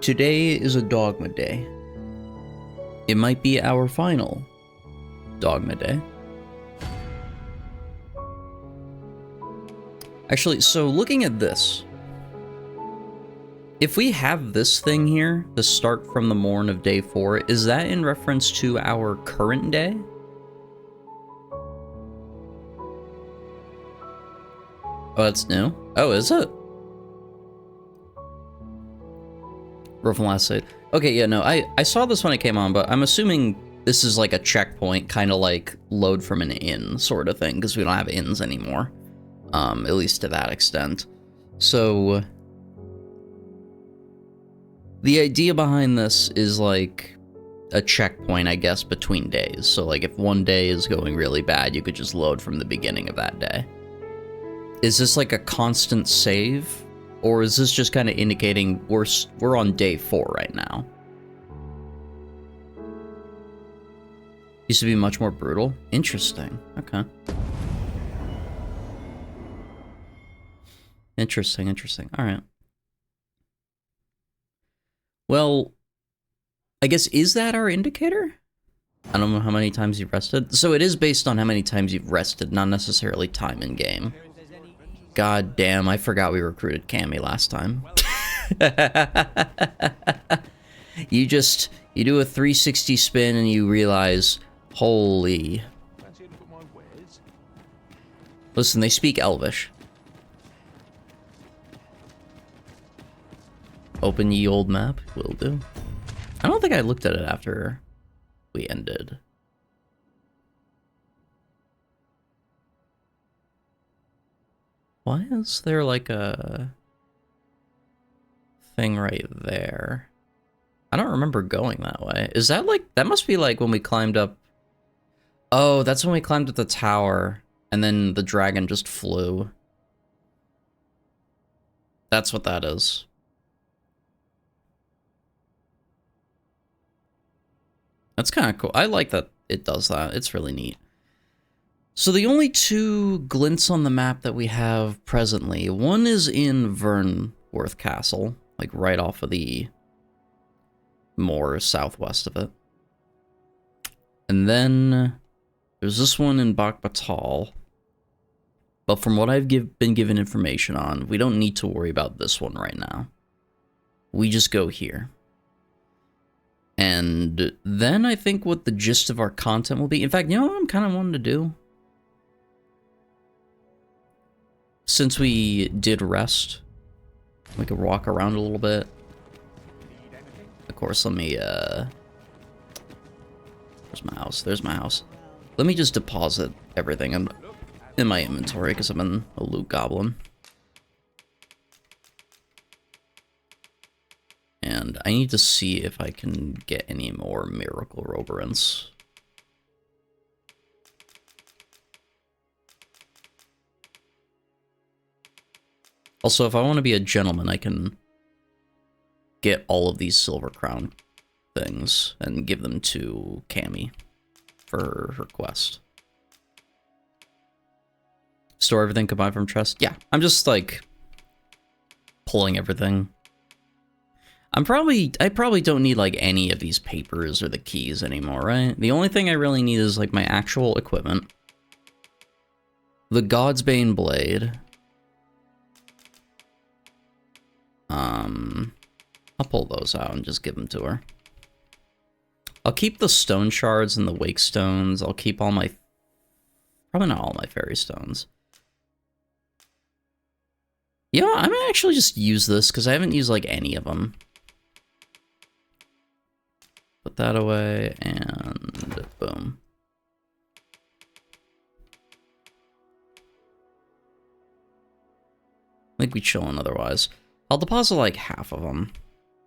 Today is a Dogma day. It might be our final Dogma day. Actually, so looking at this, if we have this thing here, the start from the morn of day 4, is that in reference to our current day? Oh, that's new? Oh, is it? Roll from last night. Okay, yeah, no, I saw this when it came on, but I'm assuming this is like a checkpoint, kind of like load from an inn sort of thing, because we don't have inns anymore. At least to that extent. So the idea behind this is like a checkpoint, I guess, between days. So like if one day is going really bad, you could just load from the beginning of that day. Is this like a constant save? Or is this just kind of indicating we're on day 4 right now? Used to be much more brutal. Interesting. Okay. Interesting, interesting. All right. Well, I guess, is that our indicator? I don't know how many times you've rested. So it is based on how many times you've rested, not necessarily time in game. God damn, I forgot we recruited Cammy last time. You do a 360 spin and you realize, holy. Listen, they speak Elvish. Open ye old map, will do. I don't think I looked at it after we ended. Why is there like a thing right there? I don't remember going that way. Is that like, that must be like when we climbed up. Oh, that's when we climbed up the tower and then the dragon just flew. That's what that is. That's kind of cool. I like that it does that. It's really neat. So the only 2 glints on the map that we have presently, one is in Vernworth Castle, like right off of the moor southwest of it. And then there's this one in Bakbatal. But from what I've been given information on, we don't need to worry about this one right now. We just go here. And then I think what the gist of our content will be. In fact, you know what I'm kind of wanting to do? Since we did rest, we could walk around a little bit. Of course, let me, where's my house? There's my house. Let me just deposit everything in my inventory, because I'm in a loot goblin. And I need to see if I can get any more miracle Worobones. Also, if I want to be a gentleman, I can get all of these silver crown things and give them to Cammy for her quest. Store everything combined from chest? Yeah, I'm just like pulling everything. I probably don't need like any of these papers or the keys anymore, right? The only thing I really need is like my actual equipment. The God's Bane blade. I'll pull those out and just give them to her. I'll keep the stone shards and the wake stones. I'll keep all my, probably not all my fairy stones. Yeah, I'm gonna actually just use this because I haven't used like any of them. Put that away, and boom. I think we chillin' otherwise. I'll deposit like half of them.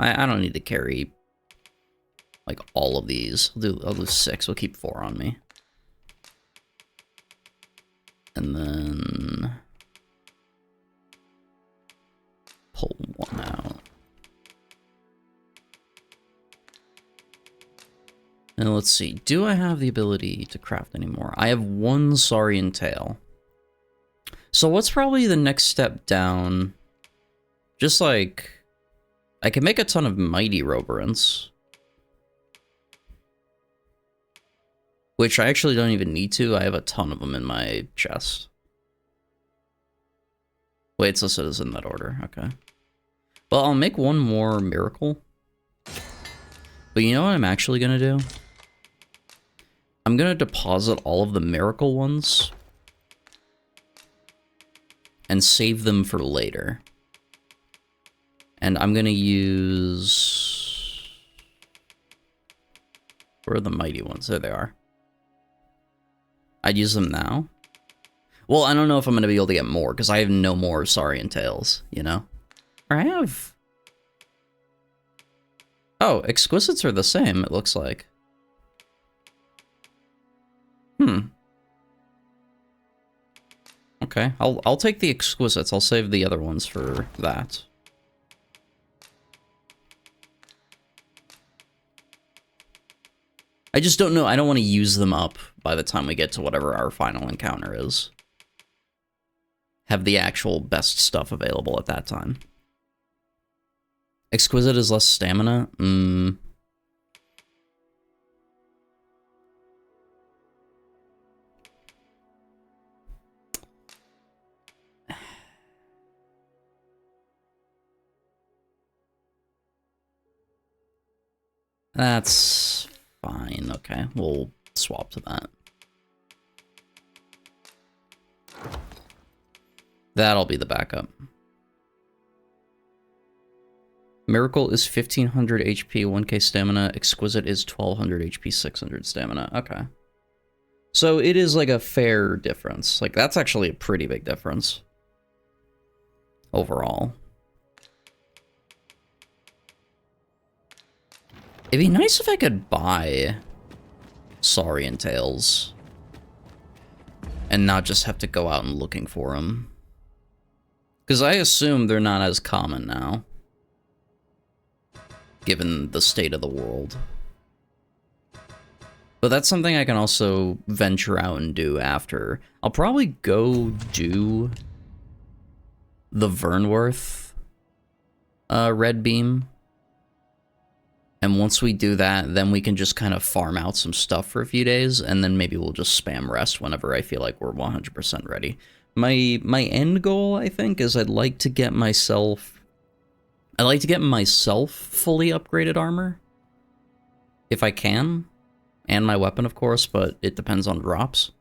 I don't need to carry like all of these. I'll do 6. We'll keep 4 on me. And then pull 1 out. And let's see, do I have the ability to craft anymore? I have 1 Saurian tail. So what's probably the next step down? Just like I can make a ton of mighty Worobones. Which I actually don't even need to. I have a ton of them in my chest. Wait, so it is in that order. Okay. Well, I'll make one more miracle. But you know what I'm actually going to do? I'm going to deposit all of the miracle ones and save them for later. And I'm going to use... Where are the mighty ones? There they are. I'd use them now. Well, I don't know if I'm going to be able to get more, because I have no more Saurian Tails, you know? Or I have... Oh, Exquisites are the same, it looks like. Okay, I'll take the Exquisites. I'll save the other ones for that. I just don't know. I don't want to use them up by the time we get to whatever our final encounter is. Have the actual best stuff available at that time. Exquisite is less stamina? That's fine. Okay, we'll swap to that. That'll be the backup. Miracle is 1500 HP, 1k stamina. Exquisite is 1200 HP, 600 stamina. Okay. So it is like a fair difference. Like, that's actually a pretty big difference. Overall. It'd be nice if I could buy Saurian Tails and not just have to go out and looking for them. Because I assume they're not as common now, given the state of the world. But that's something I can also venture out and do after. I'll probably go do the Vernworth red beam. And once we do that, then we can just kind of farm out some stuff for a few days, and then maybe we'll just spam rest whenever I feel like we're 100% ready. My end goal, I think, is I'd like to get myself fully upgraded armor. If I can. And my weapon, of course, but it depends on drops.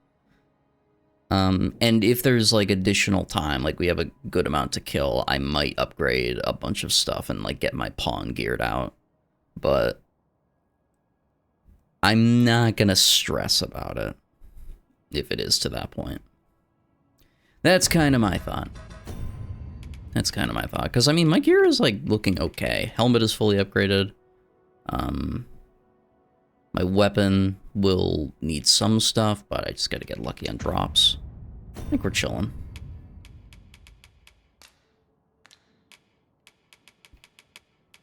And if there's, like, additional time, like we have a good amount to kill, I might upgrade a bunch of stuff and, like, get my pawn geared out. But I'm not gonna stress about it if it is to that point. That's kind of my thought. That's kind of my thought. Because, I mean, my gear is, like, looking okay. Helmet is fully upgraded. My weapon will need some stuff, but I just gotta get lucky on drops. I think we're chilling.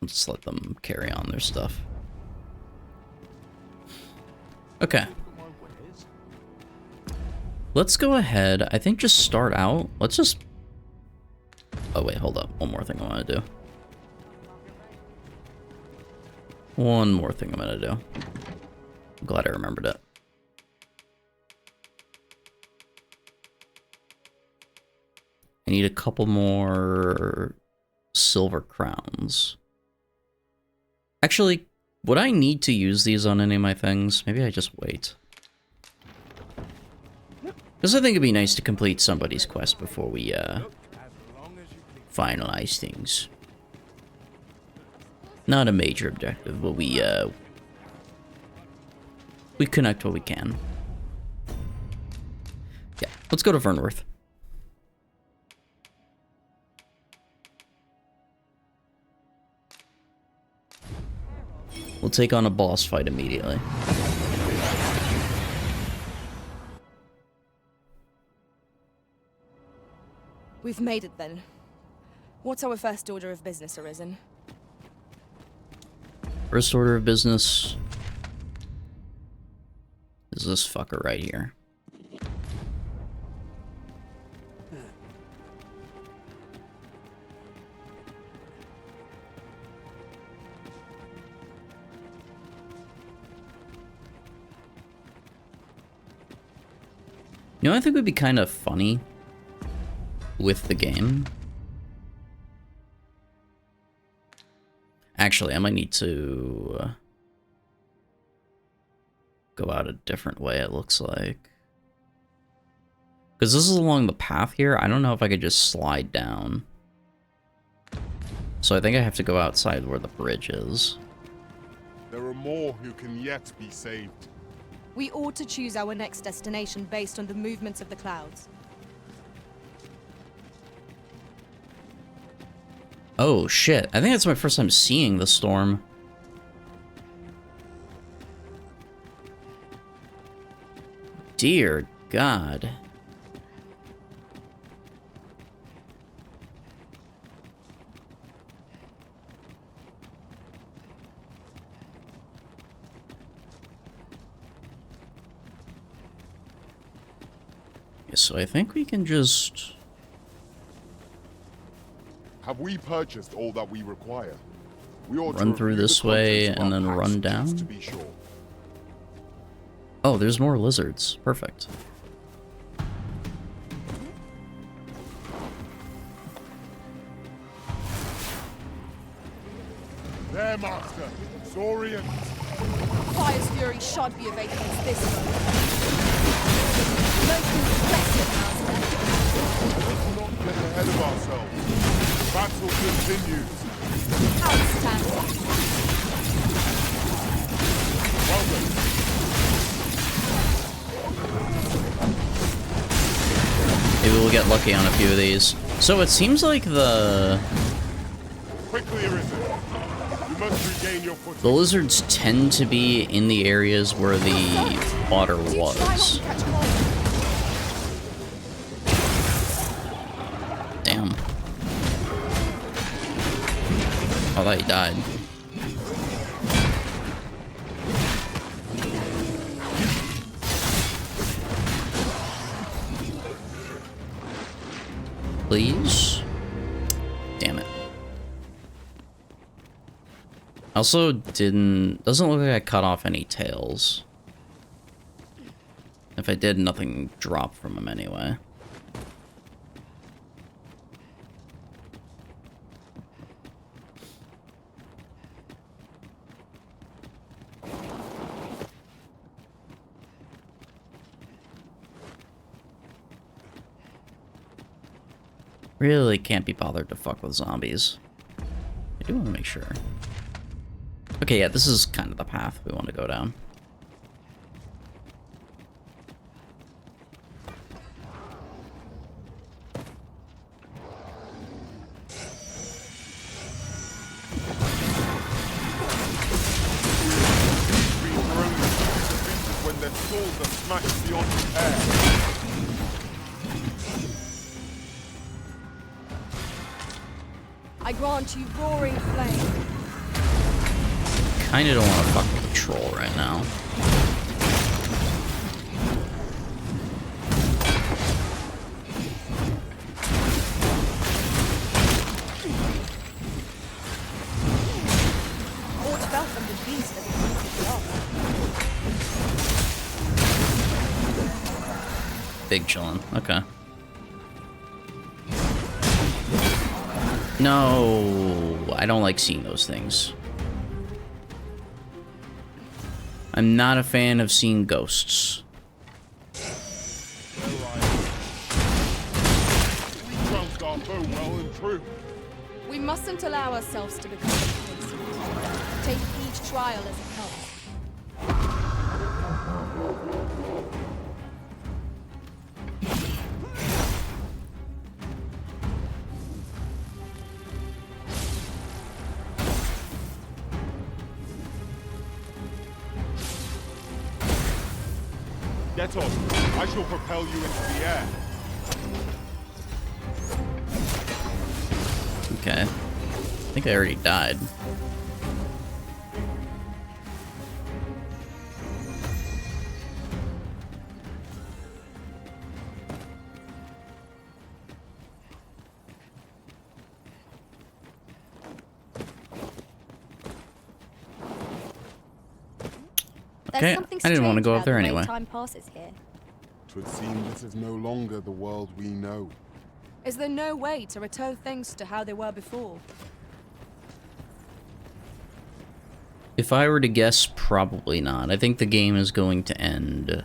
I'll just let them carry on their stuff. Okay. Let's go ahead. I think just start out. Let's just... Oh, wait, hold up. One more thing I want to do. One more thing I'm going to do. I'm glad I remembered it. I need a couple more silver crowns. Actually, would I need to use these on any of my things? Maybe I just wait. Because I think it'd be nice to complete somebody's quest before we, finalize things. Not a major objective, but we connect what we can. Yeah, let's go to Vernworth. We'll take on a boss fight immediately. We've made it then. What's our first order of business, Arisen? First order of business is this fucker right here. You know, I think would be kind of funny with the game. Actually, I might need to go out a different way, it looks like. Because this is along the path here. I don't know if I could just slide down. So I think I have to go outside where the bridge is. There are more who can yet be saved. We ought to choose our next destination based on the movements of the clouds. Oh shit, I think that's my first time seeing the storm. Dear God. So I think we can just... Have we purchased all that we require? We ought run to through review this the way contents of and our then packs run just down? to be sure. Oh, there's more lizards. Perfect. There, Master! Saurians! Fire's fury shan't be evaded against this one. Most impressive, Master. Let's not get ahead of ourselves. Battle continues. Outstanding. Well then. Maybe we'll get lucky on a few of these. So it seems like the Quickly, Arisen. You must regain your footing. the lizards tend to be in the areas where the water Do try not was. to catch cold. Damn. I thought he died. Please? Damn it. Also doesn't look like I cut off any tails. If I did, nothing dropped from him anyway. Really can't be bothered to fuck with zombies. I do want to make sure. Okay, yeah, this is kind of the path we want to go down. When their souls are smashed beyond repair. I grant you roaring flame. Kinda don't want to fuck with the troll right now. Aught felt from the beast that it Big chillin'. Okay. No, I don't like seeing those things. I'm not a fan of seeing ghosts. We trounced our foe well and true. We mustn't allow ourselves to become complacent. Take each trial as it comes. Get on. I shall propel you into the air. Okay. I think I already died. Okay, I didn't want to go up there anyway. Time passes here. 'Twould seem this is no longer the world we know. Is there no way to return things to how they were before? If I were to guess, probably not. I think the game is going to end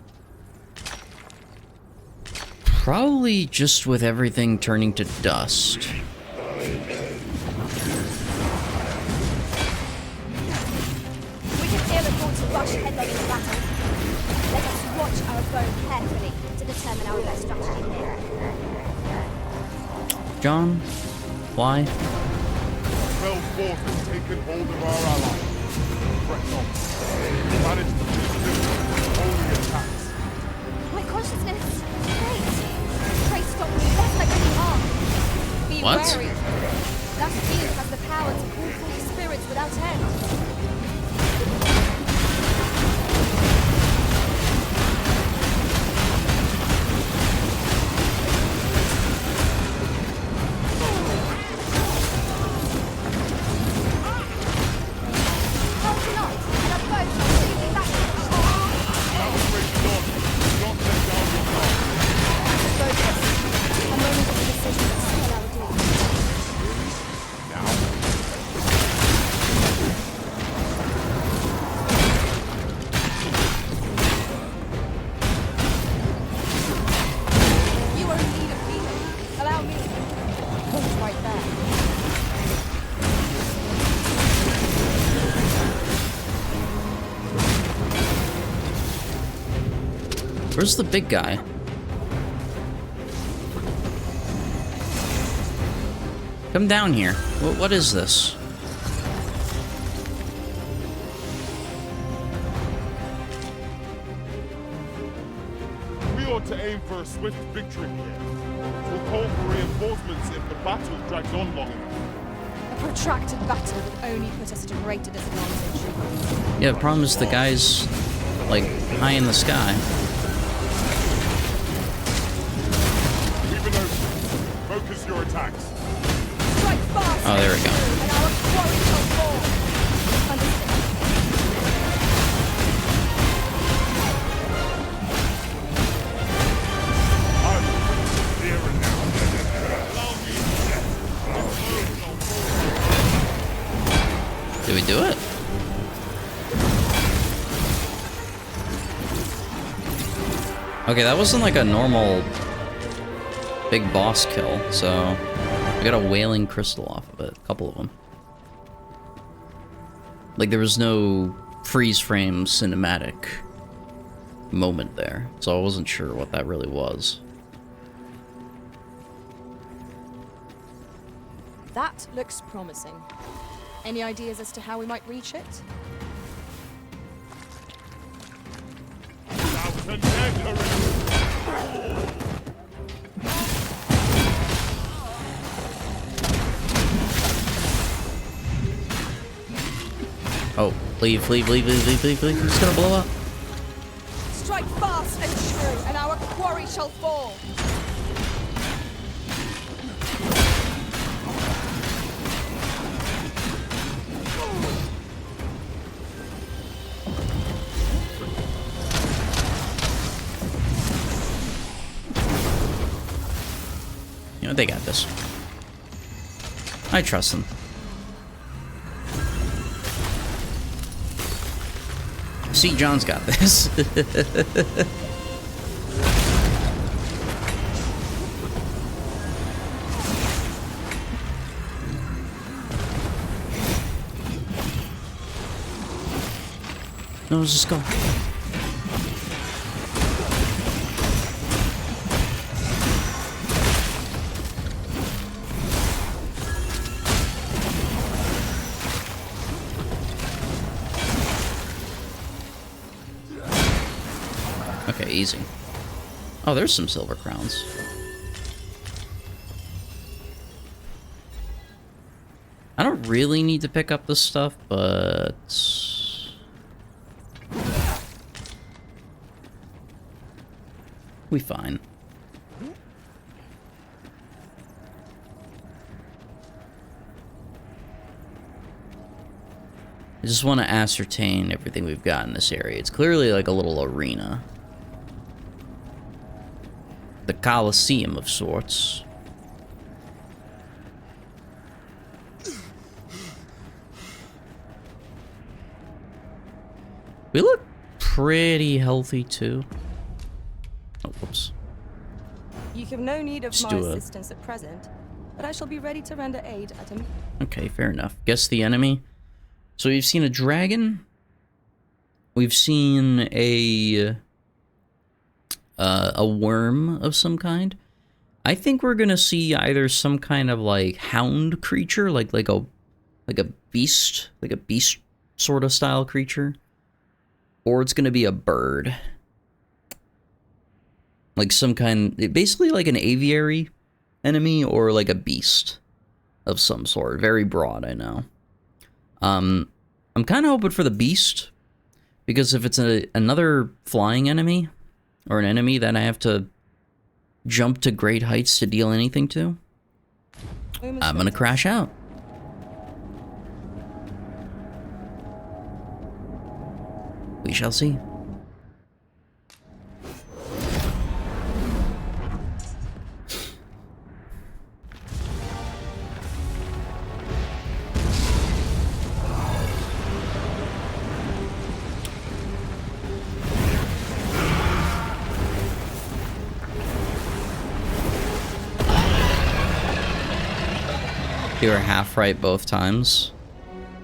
probably just with everything turning to dust. We can hear the thoughts rush headlong into battle. Let us watch our foe carefully to determine our best strategy here. John, why? Fell force has taken hold of our allies. Fret not. We managed to resist only attacks. My consciousness! Wait! Pray stop me, lest I get harm! Be What? wary! That field has the power to call forth spirits without end. Where's the big guy? Come down here. What is this? We ought to aim for a swift victory here. We'll call for reinforcements if the battle drags on long enough. A protracted battle would only put us at a greater disadvantage. Yeah, the problem is the guy's, like, high in the sky. Focus your attacks. Strike fast! Oh, there we go. And our quarry shall fall. Understood. I'm here and now. Allow me. Did we do it? Okay, that wasn't like a normal big boss kill, so I got a wailing crystal off of it, a couple of them. Like, there was no freeze frame cinematic moment there, so I wasn't sure what that really was. That looks promising. Any ideas as to how we might reach it? Oh, leave. It's gonna blow up. Strike fast and true, and our quarry shall fall. You know, they got this. I trust them. See, John's got this. No, let's just go. Okay, easy. Oh, there's some silver crowns. I don't really need to pick up this stuff, but we fine. I just want to ascertain everything we've got in this area. It's clearly like a little arena. the Colosseum of sorts. We look pretty healthy too. Oh, whoops. You have no need of Let's my do a- assistance at present, but I shall be ready to render aid at a... Okay, fair enough. Guess the enemy. So we've seen a dragon. We've seen a worm of some kind. I think we're gonna see either some kind of like hound creature, like a beast, like a beast sort of style creature, or it's gonna be a bird, like some kind, basically like an aviary enemy or like a beast of some sort. Very broad, I know. I'm kind of hoping for the beast, because if it's another flying enemy, or an enemy that I have to jump to great heights to deal anything to, I'm gonna crash out. We shall see. You were half right both times.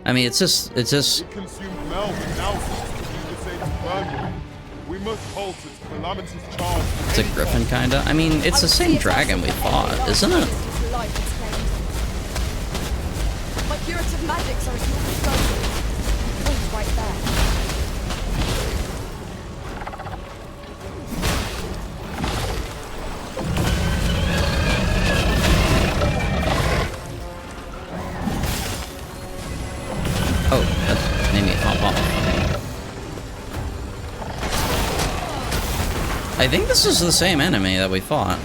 I mean, it's just. It consumed Melv and now seeks to do the same to Burnley. We must halt its calamitous charge. It's a griffin, kinda. I mean, it's the same dragon we fought, isn't it? My curative magics are as small as stone. Point's right there. Oh, that made me hop off. I think this is the same enemy that we fought.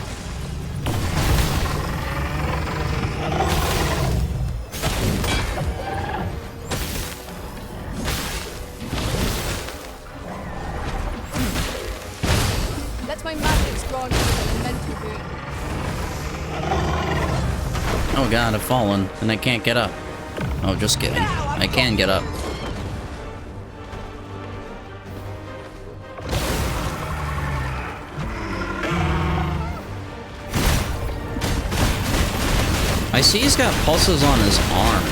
Let my magics grant you a mental boon. Oh god, I've fallen, and I can't get up. Oh, just kidding. I can get up. I see he's got pulses on his arm.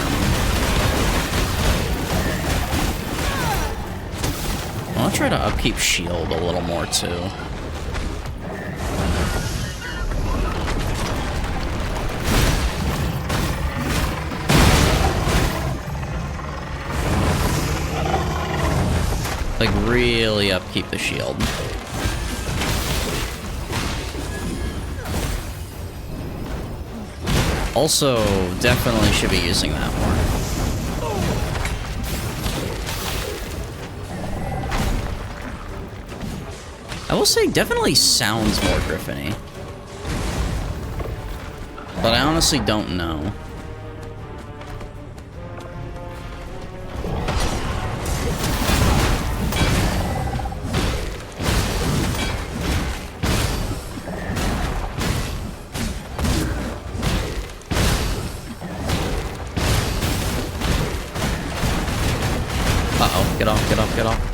I'll try to upkeep shield a little more too. Like, really upkeep the shield. Also, definitely should be using that more. I will say, definitely sounds more Griffin-y. But I honestly don't know. Uh-oh, get off, get off, get off.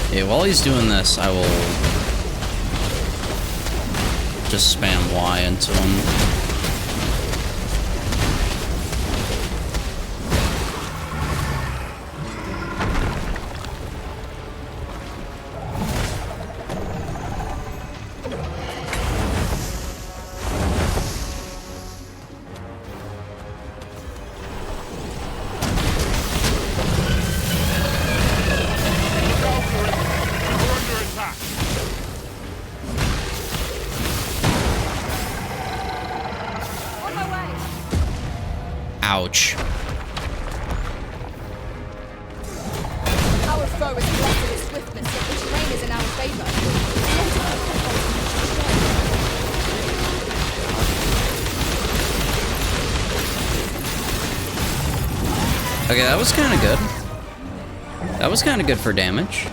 Okay, while he's doing this, I will just spam Y into him. Ouch. Our foe is blessed with swiftness, yet the terrain is in our favor. Okay, that was kind of good. That was kind of good for damage.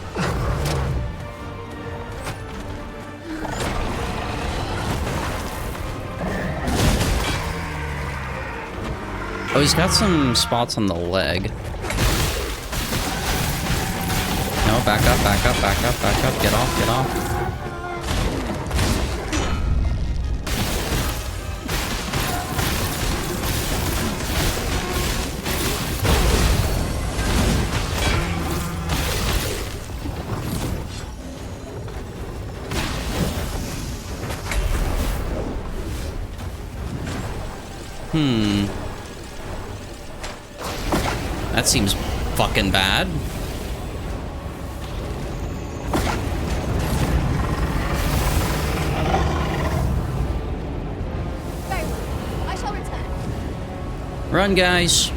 Oh, he's got some spots on the leg. No, back up, back up, back up, back up. Get off, get off. That seems fucking bad. Very well. I shall return. Run, guys.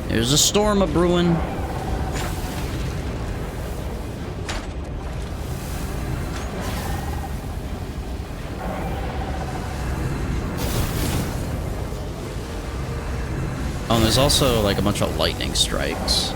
There's a storm a-brewing. Oh, and there's also like a bunch of lightning strikes.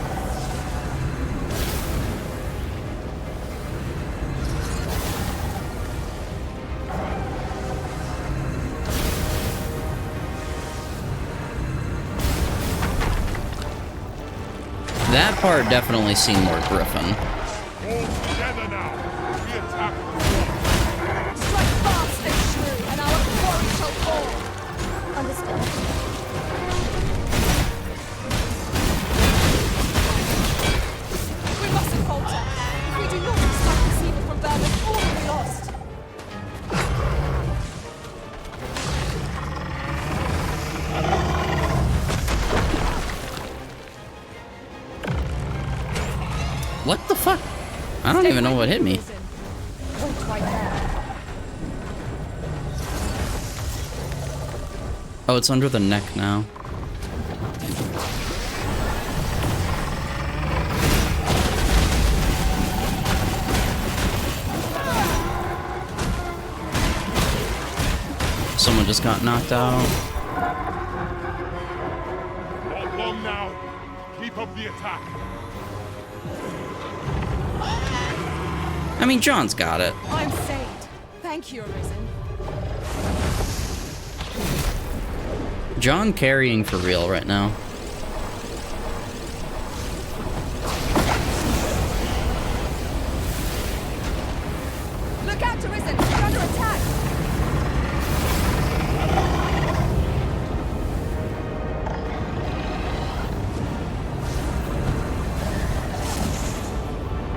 That part definitely seemed more Griffin. All together now. We attack. Strike fast and true, and our quarry shall fall. Understood. We mustn't falter. If we do not extract the seaman from Berlin, all will be lost. What the fuck? I don't even know what hit me. Point right there. Oh, it's under the neck now. Someone just got knocked out. Not long now. Keep up the attack. I mean, John's got it. I'm saved. Thank you, Arisen. John carrying for real right now. Look out, Arisen! We're under attack!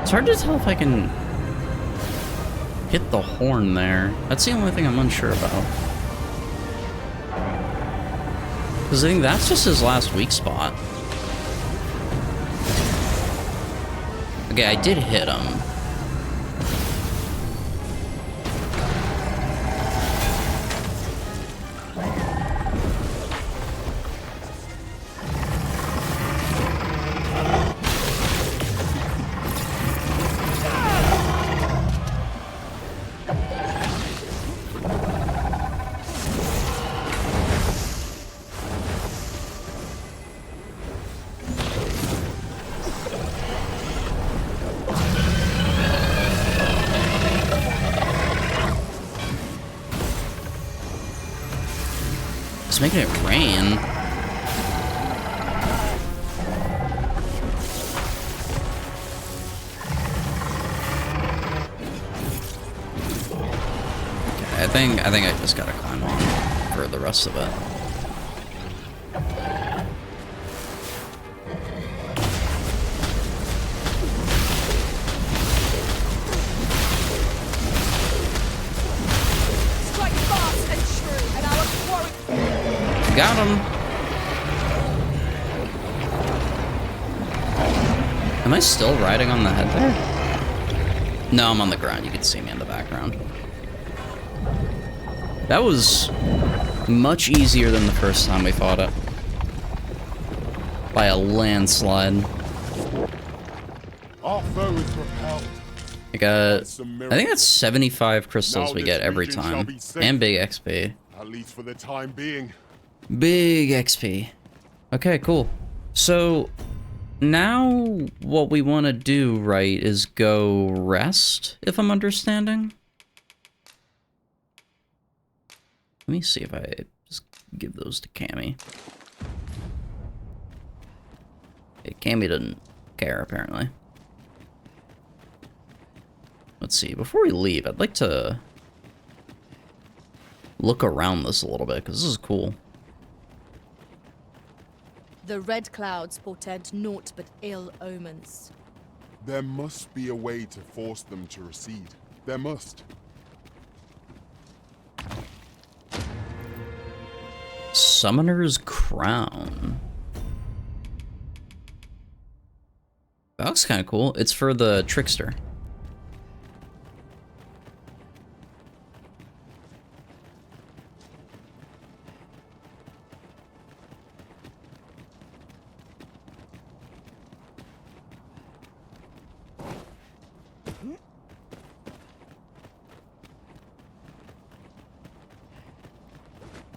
It's hard to tell if I can hit the horn there. That's the only thing I'm unsure about. Because I think that's just his last weak spot. Okay, I did hit him. It's making it rain. Okay, I think I just gotta climb on for the rest of it. Strike fast and true, and our quarry... Got him. Am I still riding on the head there? No, I'm on the ground. You can see me in the background. That was much easier than the first time we fought it. By a landslide. Our foe is repelled. I got, That's a I miracle. think that's 75 crystals Now we this get every region shall time. be safe. And big XP. At least for the time being. Big XP. Okay, cool. So, now what we want to do, right, is go rest, if I'm understanding. Let me see if I just give those to Cammy. Okay, Cammy doesn't care, apparently. Let's see, before we leave, I'd like to look around this a little bit, because this is cool. The red clouds portend naught but ill omens. There must be a way to force them to recede. There must. Summoner's Crown. That looks kind of cool. It's for the Trickster.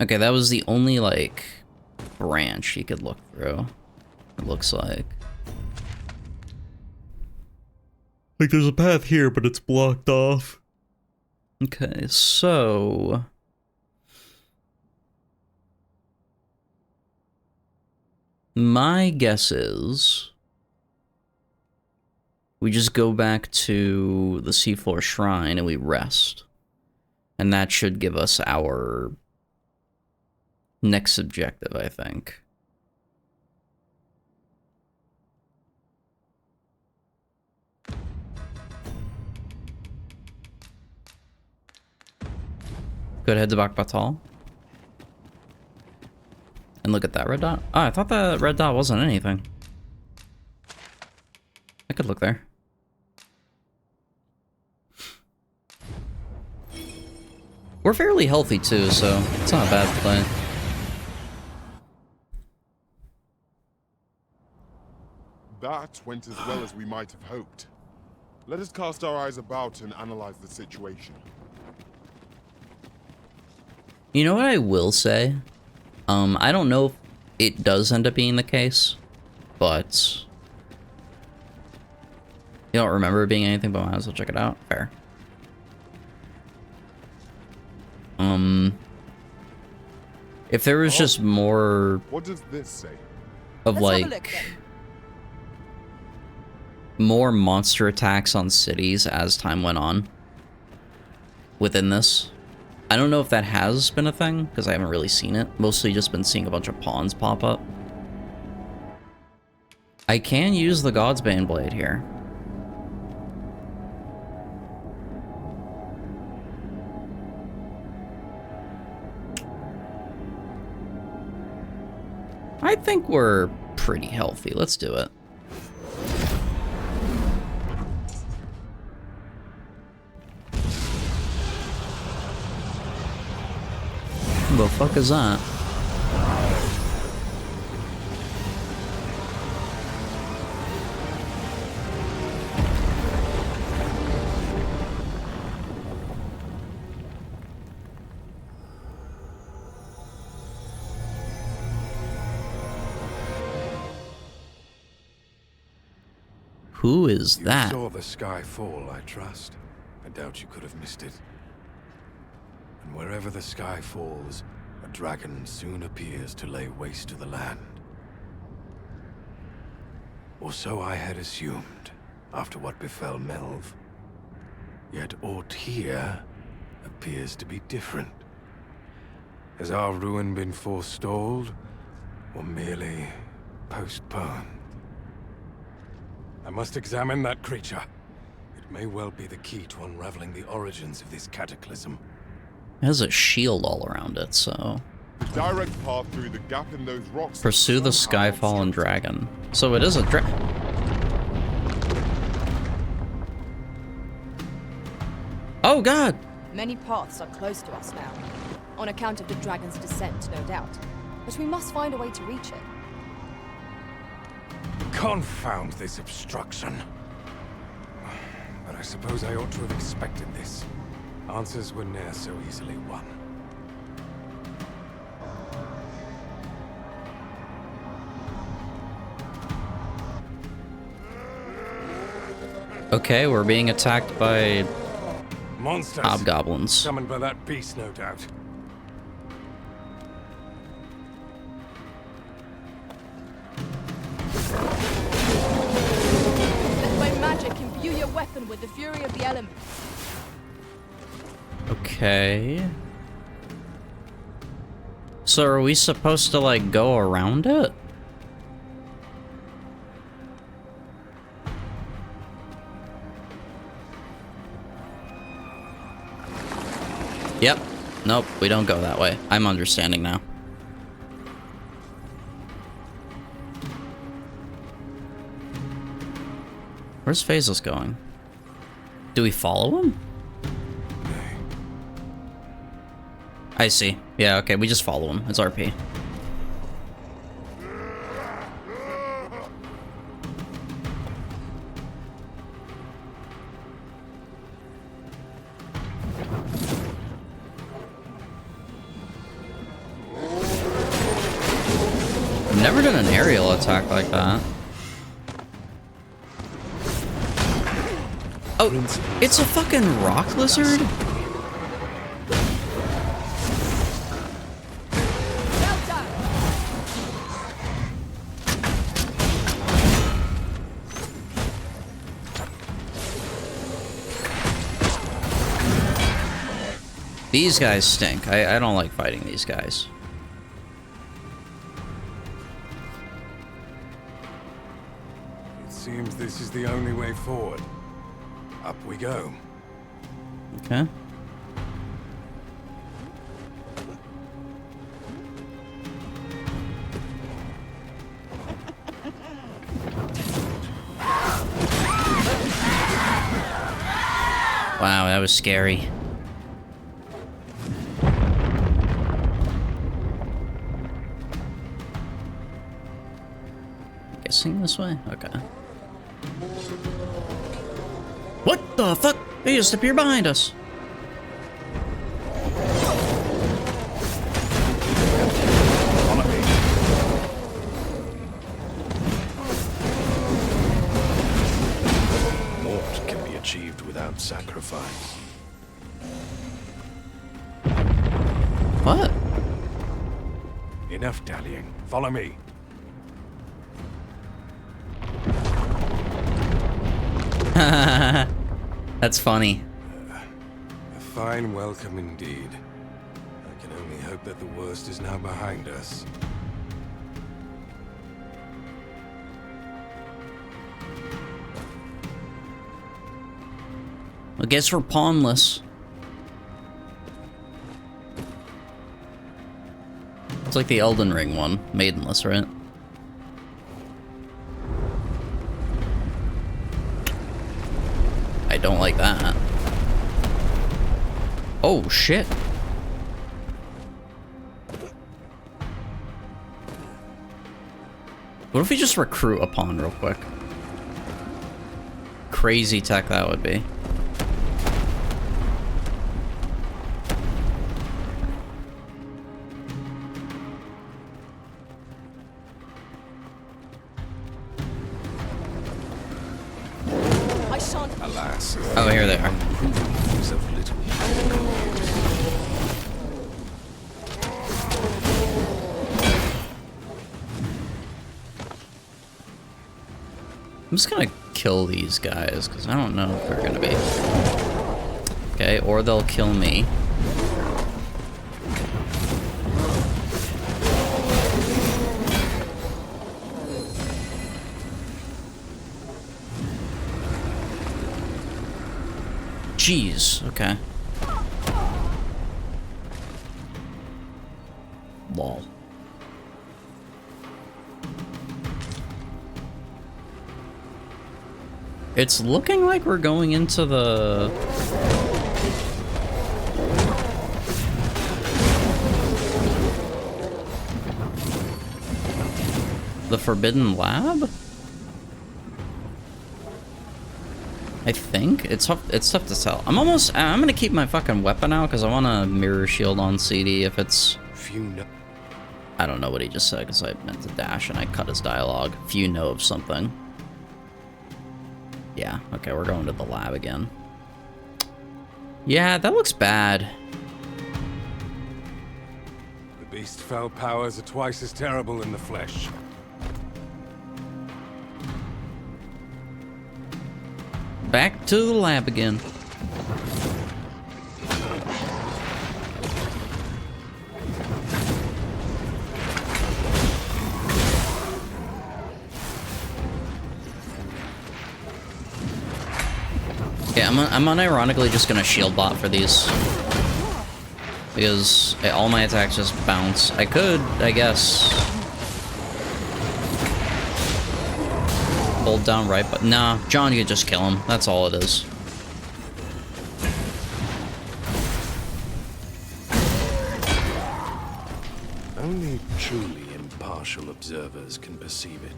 Okay, that was the only, like, branch you could look through, it looks like. Like, there's a path here, but it's blocked off. Okay, so... my guess is... we just go back to the Seafloor Shrine and we rest. And that should give us our... next objective, I think. Go ahead to Bakbatal. And look at that red dot. Oh, I thought that red dot wasn't anything. I could look there. We're fairly healthy too, so it's not a bad play. That went as well as we might have hoped. Let us cast our eyes about and analyze the situation. You know what I will say? I don't know if it does end up being the case, but... you don't remember it being anything, but might as well check it out. Fair. If there was just more What does this say? of Let's have a look, like... then. more monster attacks on cities as time went on within this. I don't know if that has been a thing, because I haven't really seen it. Mostly just been seeing a bunch of pawns pop up. I can use the God's Bane Blade here. I think we're pretty healthy. Let's do it. The fuck is that? Who is that? You saw the sky fall, I trust. I doubt you could have missed it. And wherever the sky falls, a dragon soon appears to lay waste to the land. Or so I had assumed, after what befell Melv. Yet aught here appears to be different. Has our ruin been forestalled, or merely postponed? I must examine that creature. It may well be the key to unraveling the origins of this cataclysm. It has a shield all around it, so... The direct path through the gap in those rocks... pursue the somehow Skyfallen obstructed. Dragon. So it is a oh god! Many paths are close to us now, on account of the dragon's descent, no doubt. But we must find a way to reach it. Confound this obstruction. But I suppose I ought to have expected this. Answers were ne'er so easily won. Okay, we're being attacked by Monsters. hobgoblins. Summoned by that beast, no doubt. Let my magic imbue your weapon with the fury of the elements. Okay. So are we supposed to, like, go around it? Yep. Nope, we don't go that way. I'm understanding now. Where's Phaseless going? Do we follow him? I see. Yeah, okay, we just follow him. It's RP. I've never done an aerial attack like that. Oh, it's a fucking rock lizard? Well done. These guys stink. I don't like fighting these guys. It seems this is the only way forward. Up we go. Okay. Wow, that was scary. Guessing this way? Okay. What the fuck? They just appear behind us. Naught can be achieved without sacrifice. What? Enough dallying. Follow me. That's funny. A fine welcome indeed. I can only hope that the worst is now behind us. I guess we're pawnless. It's like the Elden Ring one, maidenless, right? I don't like that. Oh, shit. What if we just recruit a pawn real quick? Crazy tech that would be. I shan't. Alas. Oh, here they are. Things of little. I'm just gonna kill these guys, because I don't know if they're gonna be. Okay, or they'll kill me. Jeez, okay. Lol. It's looking like we're going into the Forbidden Lab? I think it's tough to tell. I'm gonna keep my fucking weapon out because I want a mirror shield on CD if it's. I don't know what he just said because I meant to dash and I cut his dialogue. If you know of something. Yeah, okay, we're going to the lab again. Yeah, that looks bad. The beast's fell powers are twice as terrible in the flesh. Back to the lab again. Yeah, I'm unironically just gonna shield bot for these. Because all my attacks just bounce. I could, I guess, hold down right, but nah, John, you can just kill him. That's all it is. Only truly impartial observers can perceive it.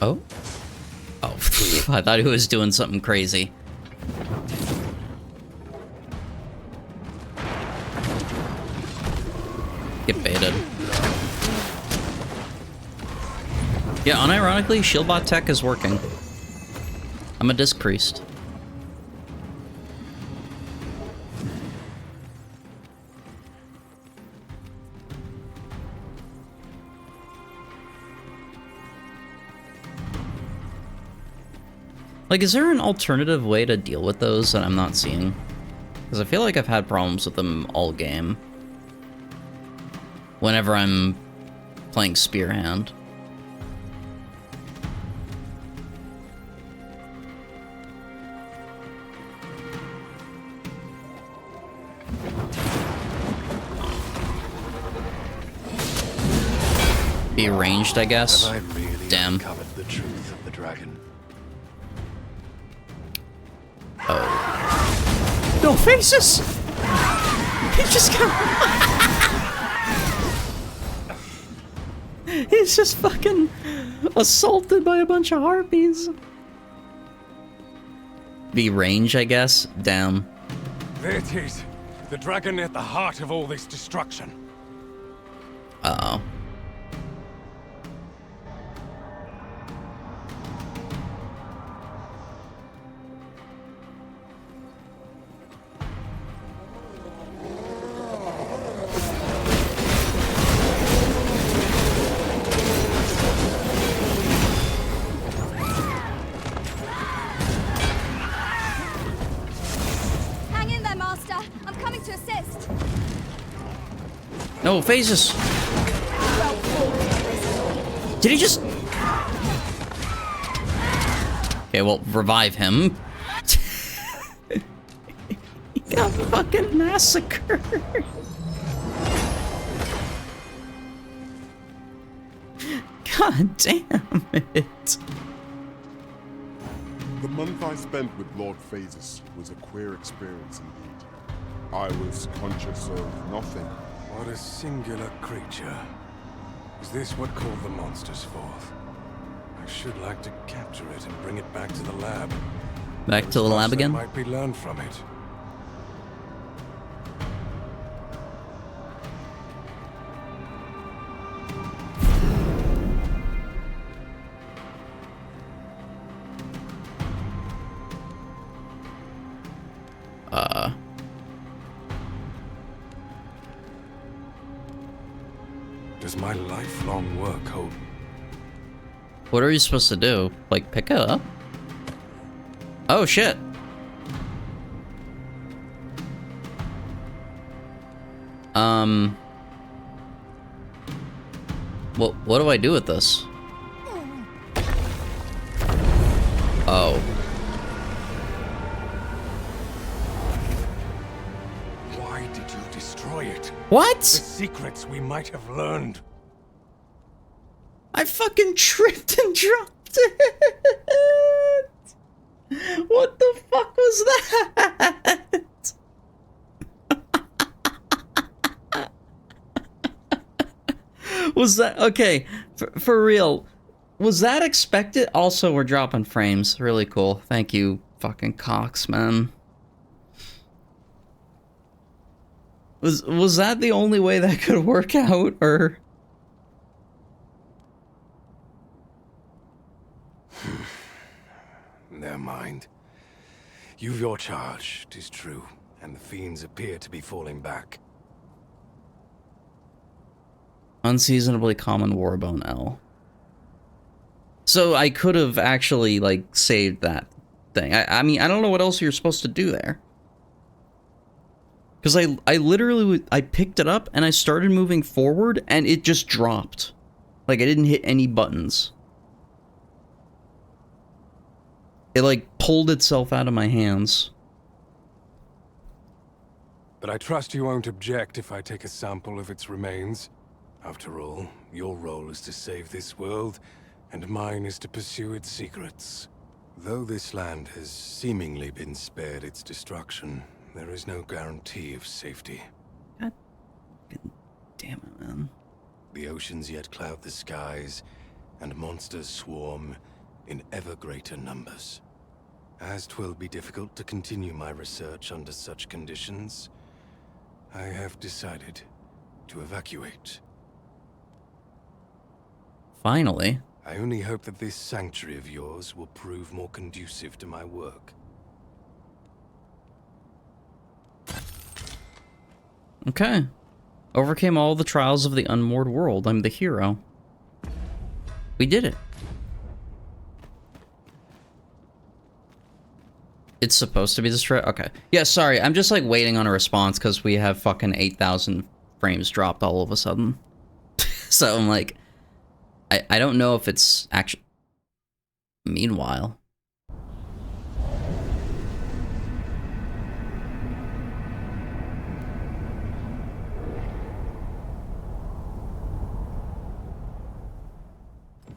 Oh? Oh, I thought he was doing something crazy. Get baited. Yeah, unironically, Shieldbot tech is working. I'm a disc priest. Like, is there an alternative way to deal with those that I'm not seeing? Because I feel like I've had problems with them all game. Whenever I'm playing Spear Hand. Be ranged, I guess. Have I really Damn. uncovered the truth of the dragon? Oh. No faces! He just got... He's just fucking assaulted by a bunch of harpies. Be range, I guess. Damn. There it is. The dragon at the heart of all this destruction. Uh-oh. Hang in there, Master. I'm coming to assist. No, phases. Well fought. Did he just... Okay, well, revive him. He got fucking massacred. God damn it. The month I spent with Lord Phases was a queer experience indeed. I was conscious of nothing. What a singular creature. Is this what called the monsters forth? I should like to capture it and bring it back to the lab. Back to the lab again? Might be learned from it. Does my lifelong work hold? What are you supposed to do? Like, pick it up? Oh, shit. What do I do with this? Oh. Why did you destroy it? What? The secrets we might have learned. I fucking tripped and dropped it! What the fuck was that? Was that... Okay, for real. Was that expected? Also, we're dropping frames. Really cool. Thank you, fucking Cox, man. Was that the only way that could work out, or? Never mind. You've your charge, 'tis true, and the fiends appear to be falling back. Unseasonably common Warobone L. So I could have actually, like, saved that thing. I mean, I don't know what else you're supposed to do there. Because I literally, I picked it up and I started moving forward and it just dropped. Like, I didn't hit any buttons. It, like, pulled itself out of my hands. But I trust you won't object if I take a sample of its remains. After all, your role is to save this world, and mine is to pursue its secrets. Though this land has seemingly been spared its destruction, there is no guarantee of safety. God damn it, man. The oceans yet cloud the skies, and monsters swarm in ever greater numbers. As 'twill be difficult to continue my research under such conditions, I have decided to evacuate. Finally. I only hope that this sanctuary of yours will prove more conducive to my work. Okay. Overcame all the trials of the unmoored world. I'm the hero. We did it. It's supposed to be destroyed? Okay. Yeah, sorry. I'm just, like, waiting on a response because we have fucking 8,000 frames dropped all of a sudden. So I'm like... I don't know if it's actually... Meanwhile...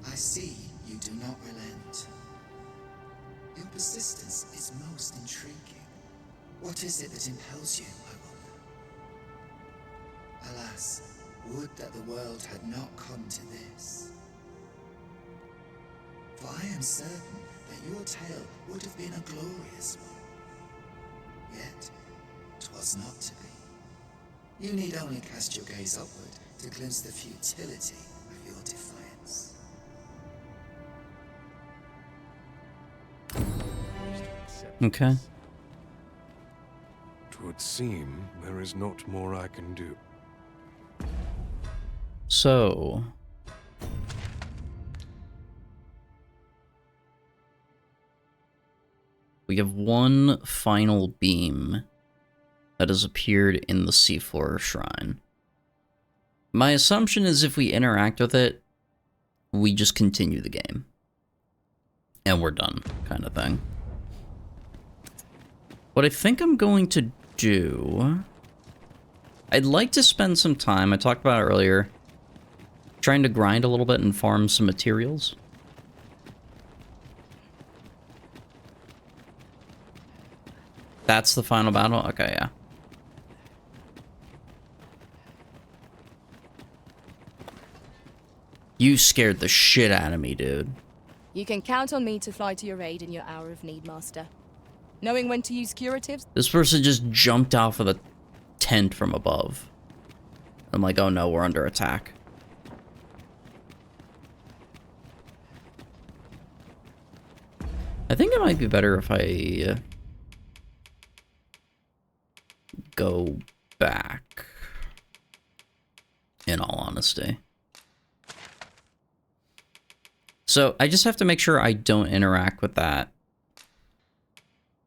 I see you do not relent. Your persistence is most intriguing. What is it that impels you, I wonder? Alas, would that the world had not come to this. For I am certain that your tale would have been a glorious one. Yet, 'twas not to be. You need only cast your gaze upward to glimpse the futility of your defiance. Okay. Twould seem there is not more I can do. So... we have one final beam that has appeared in the seafloor shrine. My assumption is if we interact with it, we just continue the game. And we're done, kind of thing. What I think I'm going to do... I'd like to spend some time, I talked about it earlier, trying to grind a little bit and farm some materials. That's the final battle? Okay, yeah. You scared the shit out of me, dude. You can count on me to fly to your aid in your hour of need, Master. Knowing when to use curatives? This person just jumped off of the tent from above. I'm like, oh no, we're under attack. I think it might be better if I go back, in all honesty. So I just have to make sure I don't interact with that.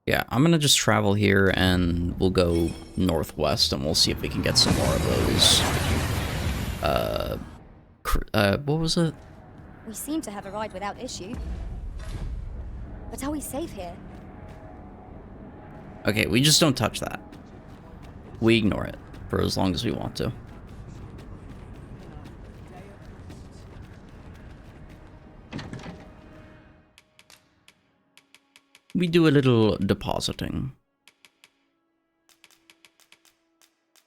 Yeah, I'm gonna just travel here and we'll go northwest and we'll see if we can get some more of those. What was it? We seem to have arrived without issue. But are we safe here? Okay, we just don't touch that. We ignore it for as long as we want to. We do a little depositing.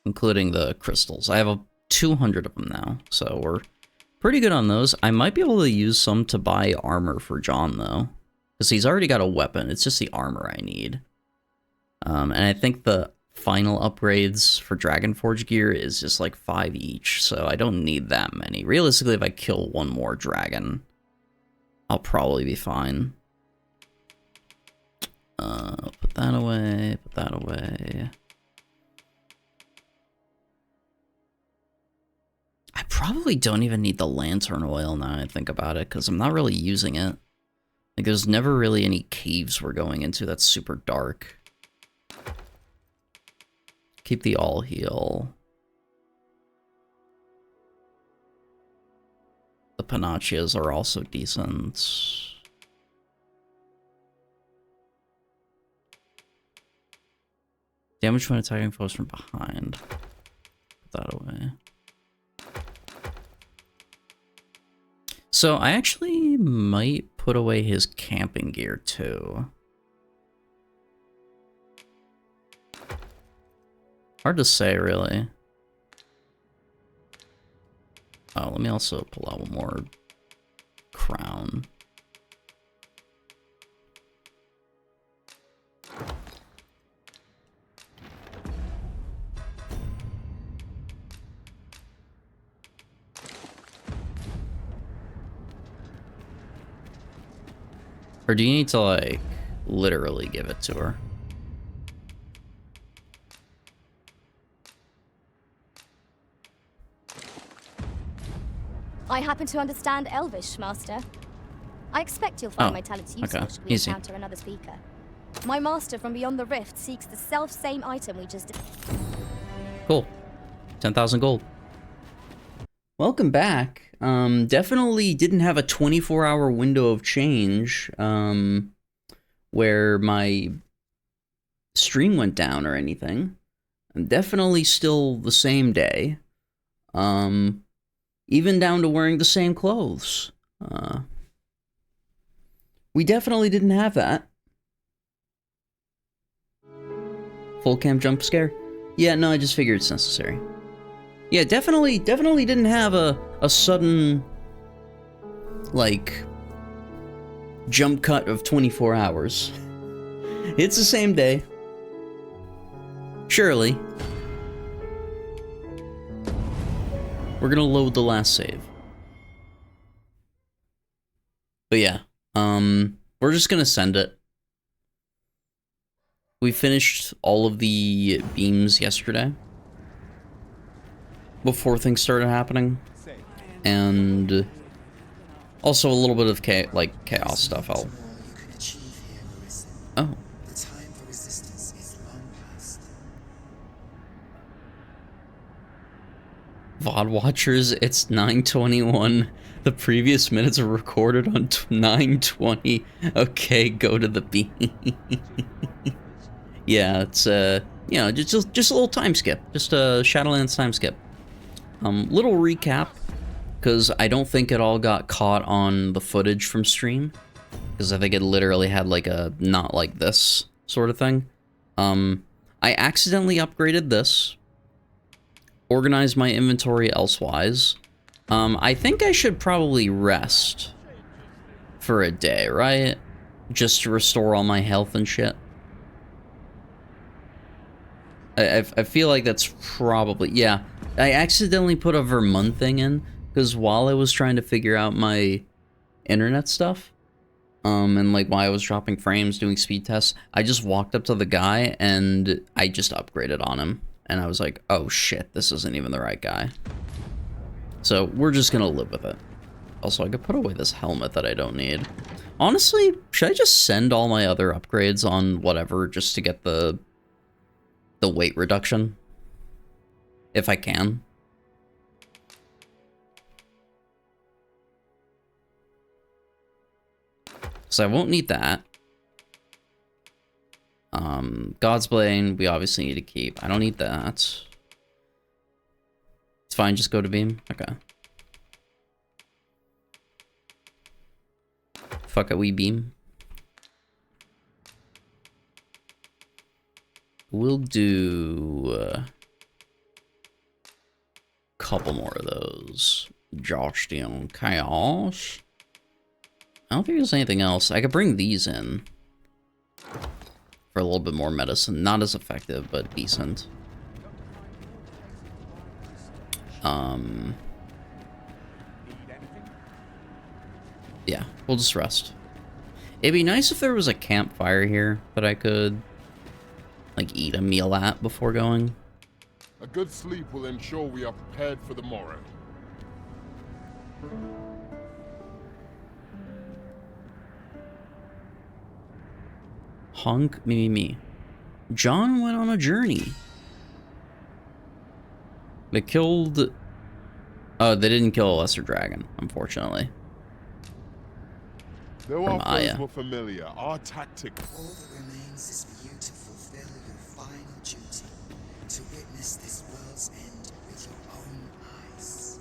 Including the crystals. I have 200 of them now, so we're Pretty good on those. I might be able to use some to buy armor for John, though. Because he's already got a weapon. It's just the armor I need. And I think the final upgrades for Dragonforge gear is just like 5 each, so I don't need that many. Realistically, if I kill one more dragon, I'll probably be fine. Put that away, put that away. I probably don't even need the lantern oil now I think about it, because I'm not really using it. Like, there's never really any caves we're going into that's super dark. Keep the all heal. The Panachias are also decent. Damage when attacking foes from behind. Put that away. So I actually might put away his camping gear too. Hard to say, really. Oh, let me also pull out one more crown. Or do you need to, like, literally give it to her? I happen to understand Elvish, Master. I expect you'll find my talents useful okay. should we Easy. encounter another speaker. My master from beyond the rift seeks the self-same item we just... Cool. 10,000 gold. Welcome back. Definitely didn't have a 24-hour window of change, where my stream went down or anything. Definitely still the same day. Even down to wearing the same clothes. We definitely didn't have that. Full cam jump scare? Yeah, no, I just figured it's necessary. Yeah, definitely didn't have a sudden, like, jump cut of 24 hours. It's the same day. Surely. We're gonna load the last save. But yeah, we're just gonna send it. We finished all of the beams yesterday, before things started happening, and also a little bit of chaos stuff. More you can achieve here, Marissa. Oh, The time for resistance is long past. VOD watchers, it's 9:21. The previous minutes are recorded on 9:20. Okay, go to the beam. Yeah, it's you know, just a little time skip, just a Shadowlands time skip. Little recap, because I don't think it all got caught on the footage from stream, because I think it literally had like a not like this sort of thing. I accidentally upgraded this, organized my inventory elsewise. I think I should probably rest for a day, right? Just to restore all my health and shit. I feel like that's probably, yeah. I accidentally put a Vermont thing in, because while I was trying to figure out my internet stuff, and like why I was dropping frames, doing speed tests, I just walked up to the guy and I just upgraded on him. And I was like, oh shit, this isn't even the right guy. So we're just gonna live with it. Also, I could put away this helmet that I don't need. Honestly, should I just send all my other upgrades on whatever just to get the weight reduction? If I can. So I won't need that. God's Blade, we obviously need to keep. I don't need that. It's fine, just go to beam. Okay. Fuck it, we beam. We'll do a couple more of those. Jostian Chaos. I don't think there's anything else. I could bring these in for a little bit more medicine. Not as effective, but decent. Yeah, we'll just rest. It'd be nice if there was a campfire here that I could, like, eat a meal at before going. A good sleep will ensure we are prepared for the morrow. Honk me. John went on a journey. They killed... Oh, they didn't kill a lesser dragon, unfortunately. Though From our foes Aya. were familiar, our tactics... All that remains is for you to fulfill your final duty, to witness this world's end with your own eyes.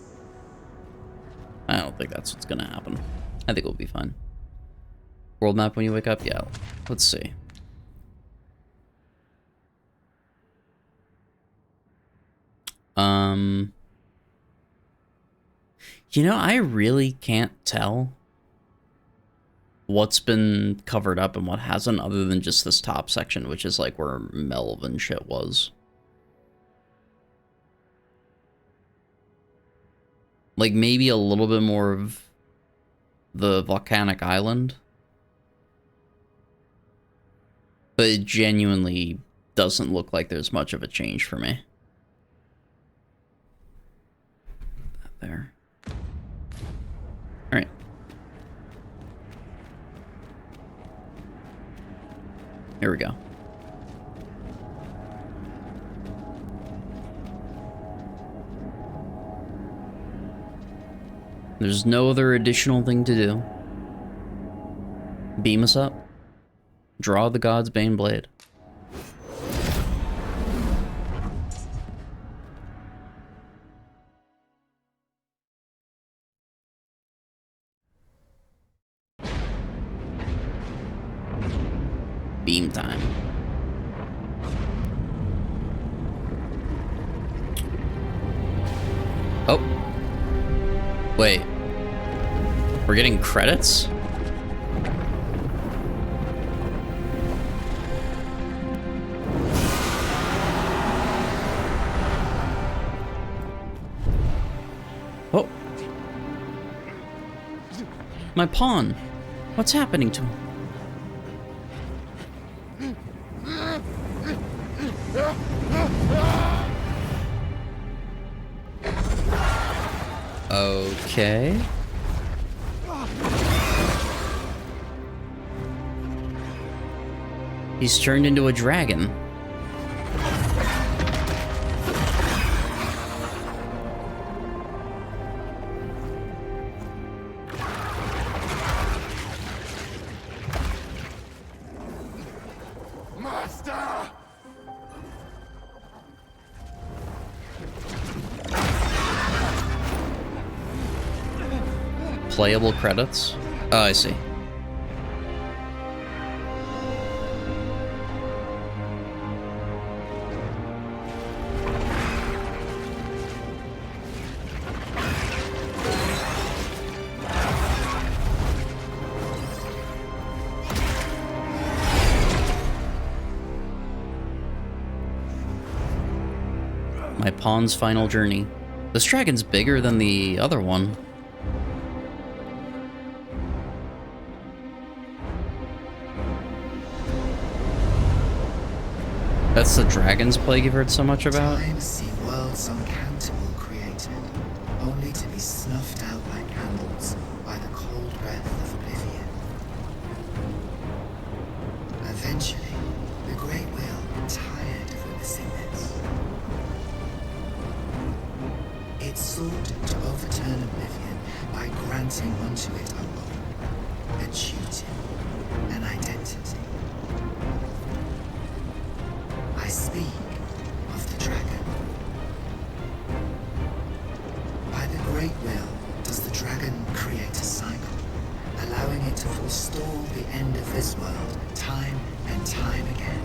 I don't think that's what's gonna happen. I think we'll be fine. World map when you wake up? Yeah. Let's see. You know, I really can't tell what's been covered up and what hasn't, other than just this top section, which is like where Melvin shit was. Like maybe a little bit more of the volcanic island. But it genuinely doesn't look like there's much of a change for me. There. Alright. Here we go. There's no other additional thing to do. Beam us up. Draw the God's Bane Blade. Beam time. Oh. Wait. We're getting credits? Oh. My pawn. What's happening to him? Okay. He's turned into a dragon. Master! Playable credits? Oh, I see. My pawn's final journey. This dragon's bigger than the other one. That's the dragon's plague you've heard so much about? Times see worlds uncountable created, only to be snuffed out like candles by the cold breath of oblivion. Eventually, the Great Wheel tired of witnessing this. It sought to overturn oblivion by granting unto it a role, a duty, an identity. I speak of the dragon. By the Great Will does the dragon create a cycle, allowing it to forestall the end of this world time and time again.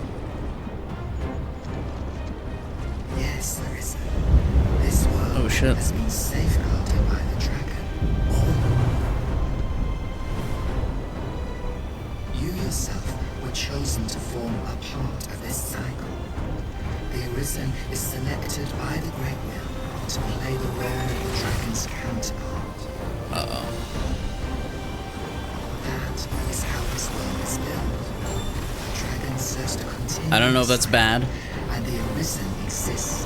Yes, Larissa. This world Oh, shit. has been safeguarded by the dragon. Arisen is selected by the Great Will to play the role of the dragon's counterpart. Uh-oh. That is how this world is built. The dragon serves to continue. I don't know if that's bad. And the Arisen exists.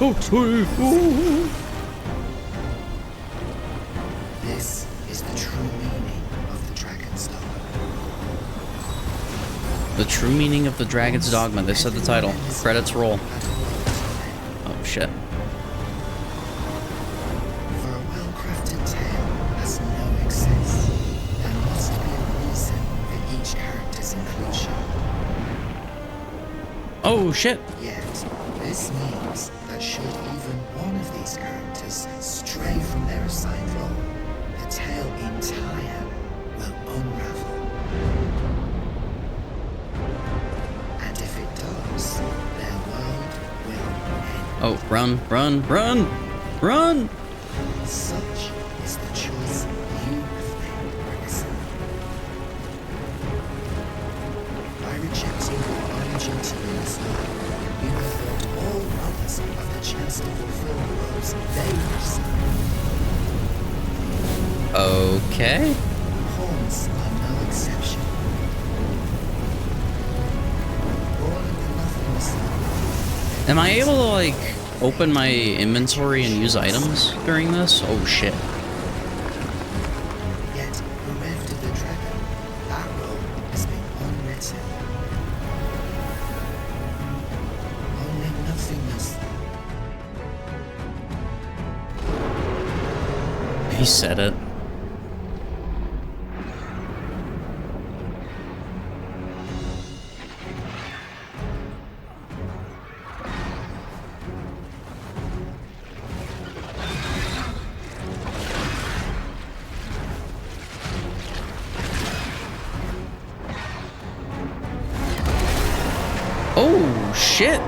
This is the true meaning of the dragon's dogma. The true meaning of the Dragon's Dogma. They said the title. Credits roll. Oh, shit. For a well-crafted tale has no excess. There must be a reason for each character's inclusion. Oh, shit. Yet, this means that should even one of these characters stray from their assigned role, the tale entire will unravel. And if it does, their world will end. Oh, run, run, run, run! Such is the choice you have made, Arisen. By rejecting your origin to this world, you have robbed all others of the chance to fulfill the roles they have. Okay. Horns are no exception. Born in the nothingness of Am I able to, like, open my inventory and use items during this? Oh, shit. yet bereft of the dragon, that role has been unwritten. Only nothingness. He said it. Oh, shit.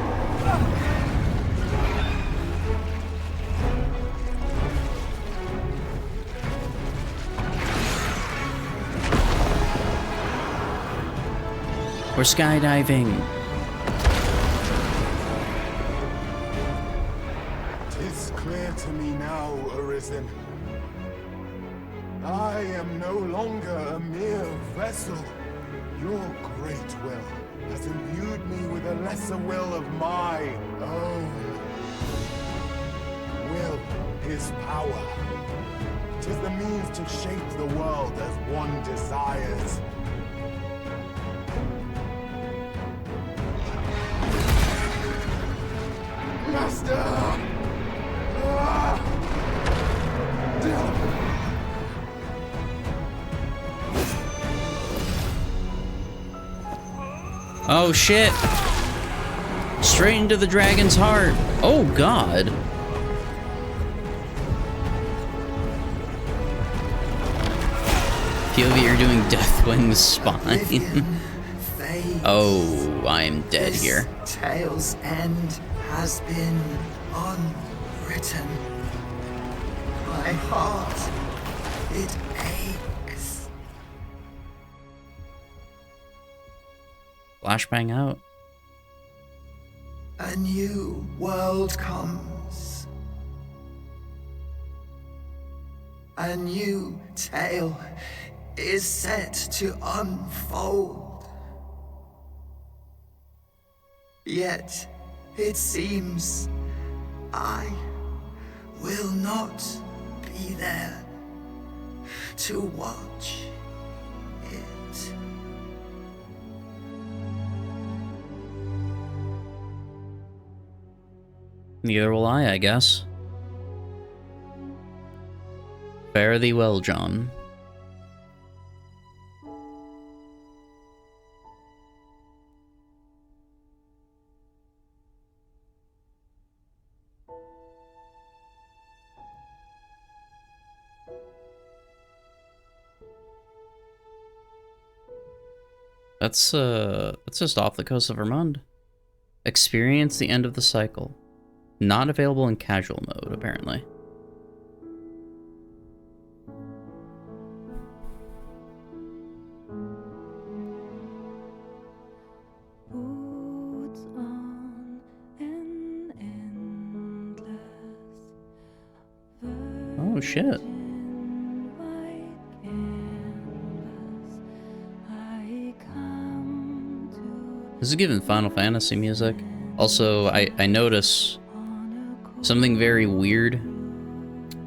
We're skydiving. Tis clear to me now, Arisen. I am no longer a mere vessel. Your great will has imbued me with a lesser will of my own. Will is power. 'Tis the means to shape the world as one desires. Master! Ah! Oh, shit. Straight into the dragon's heart. Oh, God. POV, you're doing Deathwing's spine. Oblivion fades. Oh, I'm dead here. This tale's end has been unwritten. My heart, it aches. Flashbang out. A new world comes. A new tale is set to unfold. Yet, it seems I will not be there to watch it. Neither will I guess. Fare thee well, John. That's just off the coast of Vermont. Experience the end of the cycle. Not available in casual mode, apparently. Boots on an Oh shit. This is giving Final Fantasy music. Also, I notice something very weird.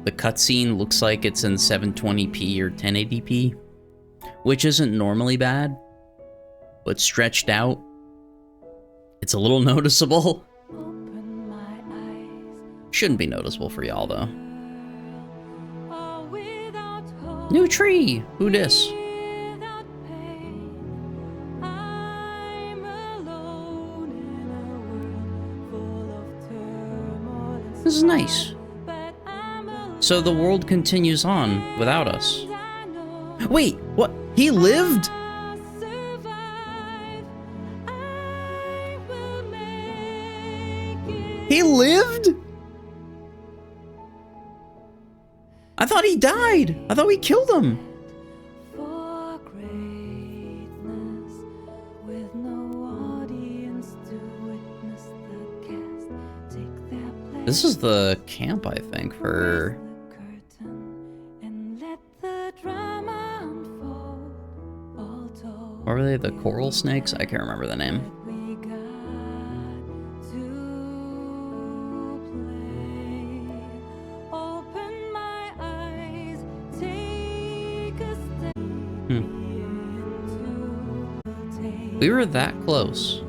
The cutscene looks like it's in 720p or 1080p, which isn't normally bad, but stretched out, it's a little noticeable. Shouldn't be noticeable for y'all, though. New tree! Who dis? This is nice. So the world continues on without us. Wait, what? He lived? He lived? I thought he died. I thought we killed him. This is the camp, I think, for... What were they? The coral snakes? I can't remember the name. We were that close.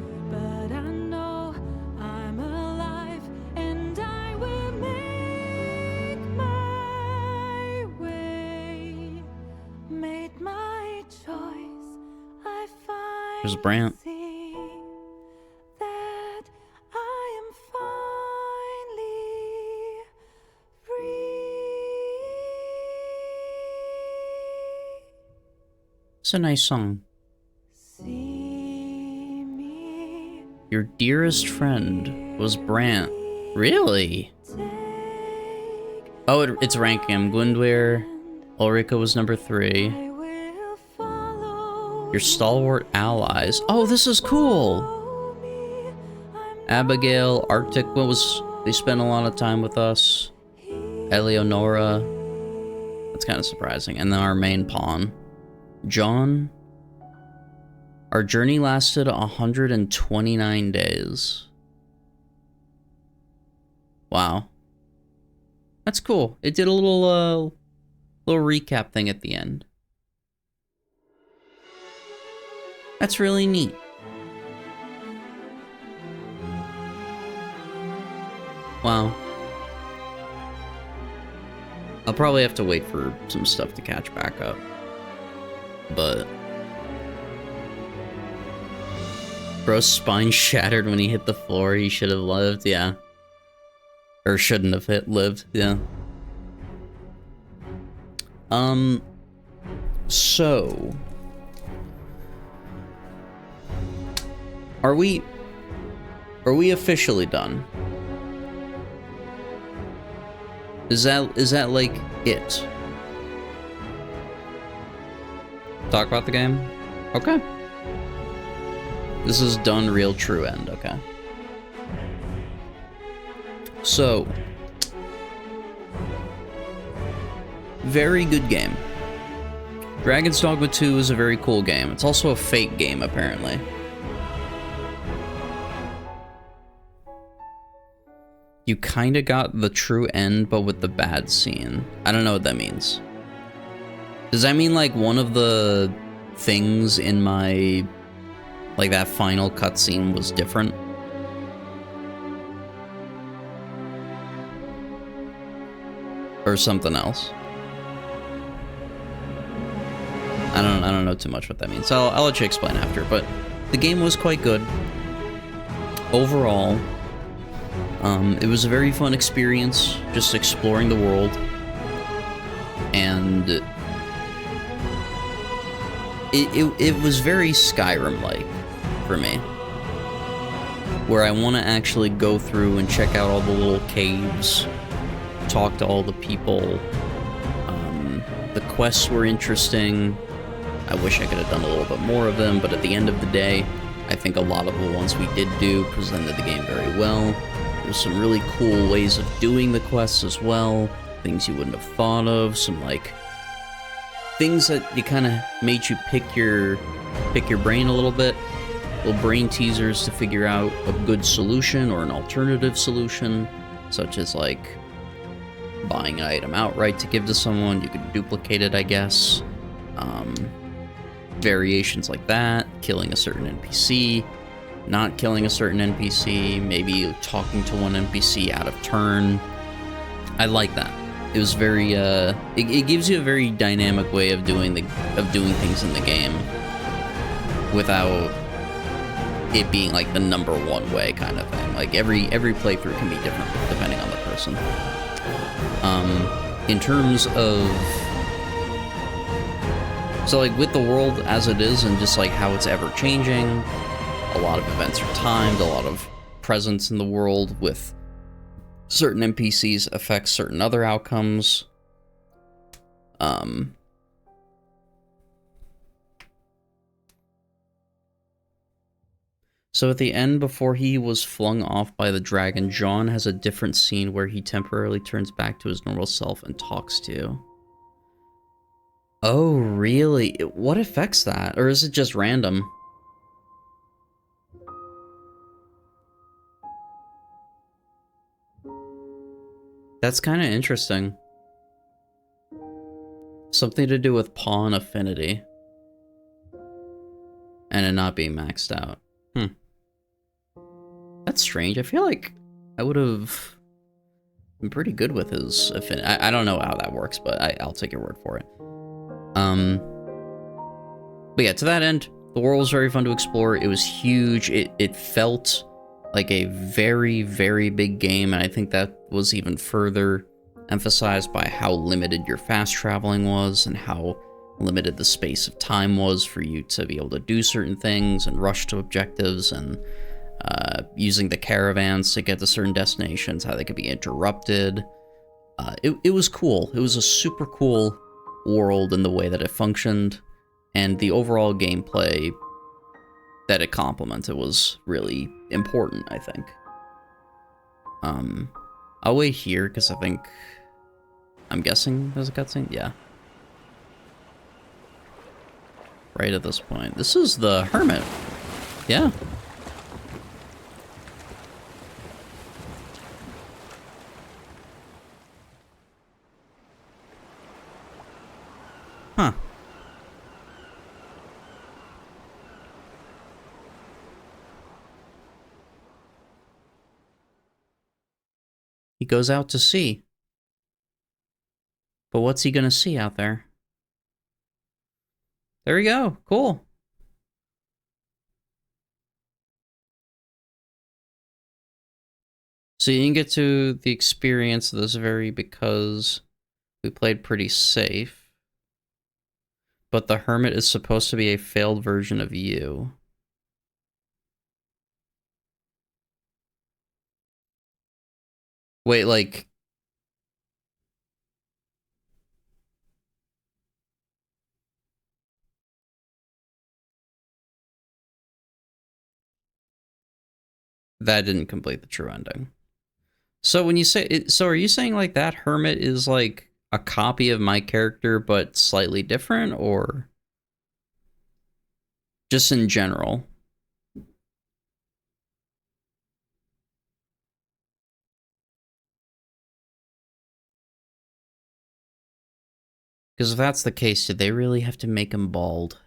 There's Brant. It's a nice song. Your dearest friend was Brant. Really? Oh, it's ranking him. Gwyndair, Ulrika was number 3. Your stalwart allies. Oh, this is cool. Abigail, Arctic, they spent a lot of time with us. Eleonora. That's kind of surprising. And then our main pawn. John. Our journey lasted 129 days. Wow. That's cool. It did a little recap thing at the end. That's really neat. Wow. I'll probably have to wait for some stuff to catch back up. But... Bro's spine shattered when he hit the floor. He should have lived, yeah. Or shouldn't have lived, yeah. So... Are we officially done? Is that like it? Talk about the game? Okay. This is done, real, true end, okay. So. Very good game. Dragon's Dogma 2 is a very cool game. It's also a fake game, apparently. You kinda got the true end, but with the bad scene. I don't know what that means. Does that mean, like, one of the things in my... like, that final cutscene was different? Or something else? I don't know too much what that means. So I'll let you explain after, but the game was quite good. Overall... it was a very fun experience, just exploring the world, and it was very Skyrim-like for me, where I want to actually go through and check out all the little caves, talk to all the people. The quests were interesting. I wish I could have done a little bit more of them, but at the end of the day, I think a lot of the ones we did do presented the game very well. There's some really cool ways of doing the quests as well. things you wouldn't have thought of, some like things that you kind of made you pick your brain a little bit. Little brain teasers to figure out a good solution or an alternative solution, such as like buying an item outright to give to someone. You could duplicate it, I guess. Variations like that, killing a certain NPC, not killing a certain NPC, maybe talking to one NPC out of turn. I like that. It was very, it gives you a very dynamic way of doing things in the game without it being like the #1 way kind of thing. Like every playthrough can be different depending on the person. In terms of, so like with the world as it is and just like how it's ever changing, a lot of events are timed, a lot of presence in the world with certain NPCs affect certain other outcomes. So at the end, before he was flung off by the dragon, John has a different scene where he temporarily turns back to his normal self and talks to you. Oh, really? What affects that? Or is it just random? That's kind of interesting. Something to do with pawn affinity. And it not being maxed out. That's strange. I feel like I would have been pretty good with his affinity. I don't know how that works, but I'll take your word for it. But yeah, to that end, the world was very fun to explore. It was huge. It felt like a very, very big game, and I think that was even further emphasized by how limited your fast traveling was and how limited the space of time was for you to be able to do certain things and rush to objectives, and using the caravans to get to certain destinations, how they could be interrupted. It was cool. It was a super cool world in the way that it functioned, and the overall gameplay that it complemented was really important, I think. I'll wait here, because I'm guessing there's a cutscene? Yeah. Right at this point. This is the Hermit. Yeah. Huh. He goes out to sea. But what's he gonna see out there? There we go. Cool. So you didn't get to the experience of this because we played pretty safe. But the Hermit is supposed to be a failed version of you. Wait, like... That didn't complete the true ending. So when you say it, so are you saying like that Hermit is like a copy of my character but slightly different, or just in general? Because if that's the case, did they really have to make him bald?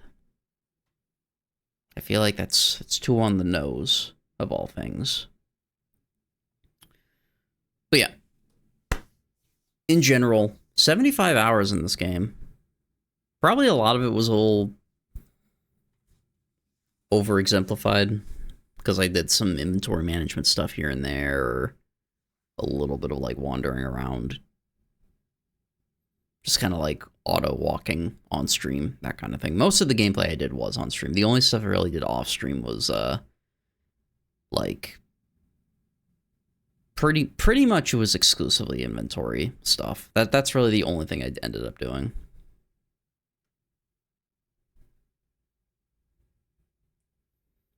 I feel like it's too on the nose of all things. But yeah, in general, 75 hours in this game. Probably a lot of it was a little over-exemplified, because I did some inventory management stuff here and there, or a little bit of like wandering around. Just kind of like auto-walking on stream, that kind of thing. Most of the gameplay I did was on stream. The only stuff I really did off stream was like pretty much it was exclusively inventory stuff. That's really the only thing I ended up doing.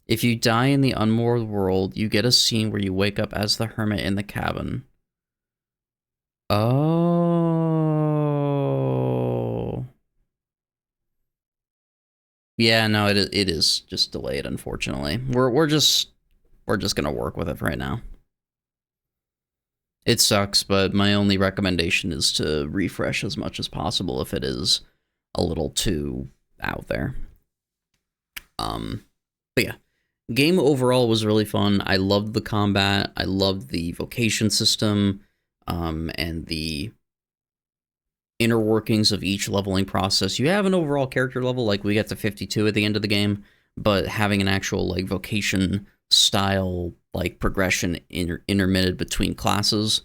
If you die in the unmoored world, you get a scene where you wake up as the Hermit in the cabin. Oh. Yeah, no, it is just delayed, unfortunately. We're just gonna work with it right now. It sucks, but my only recommendation is to refresh as much as possible if it is a little too out there. But yeah, game overall was really fun. I loved the combat. I loved the vocation system, and the inner workings of each leveling process. You have an overall character level, like we get to 52 at the end of the game, but having an actual like vocation style like progression intermitted between classes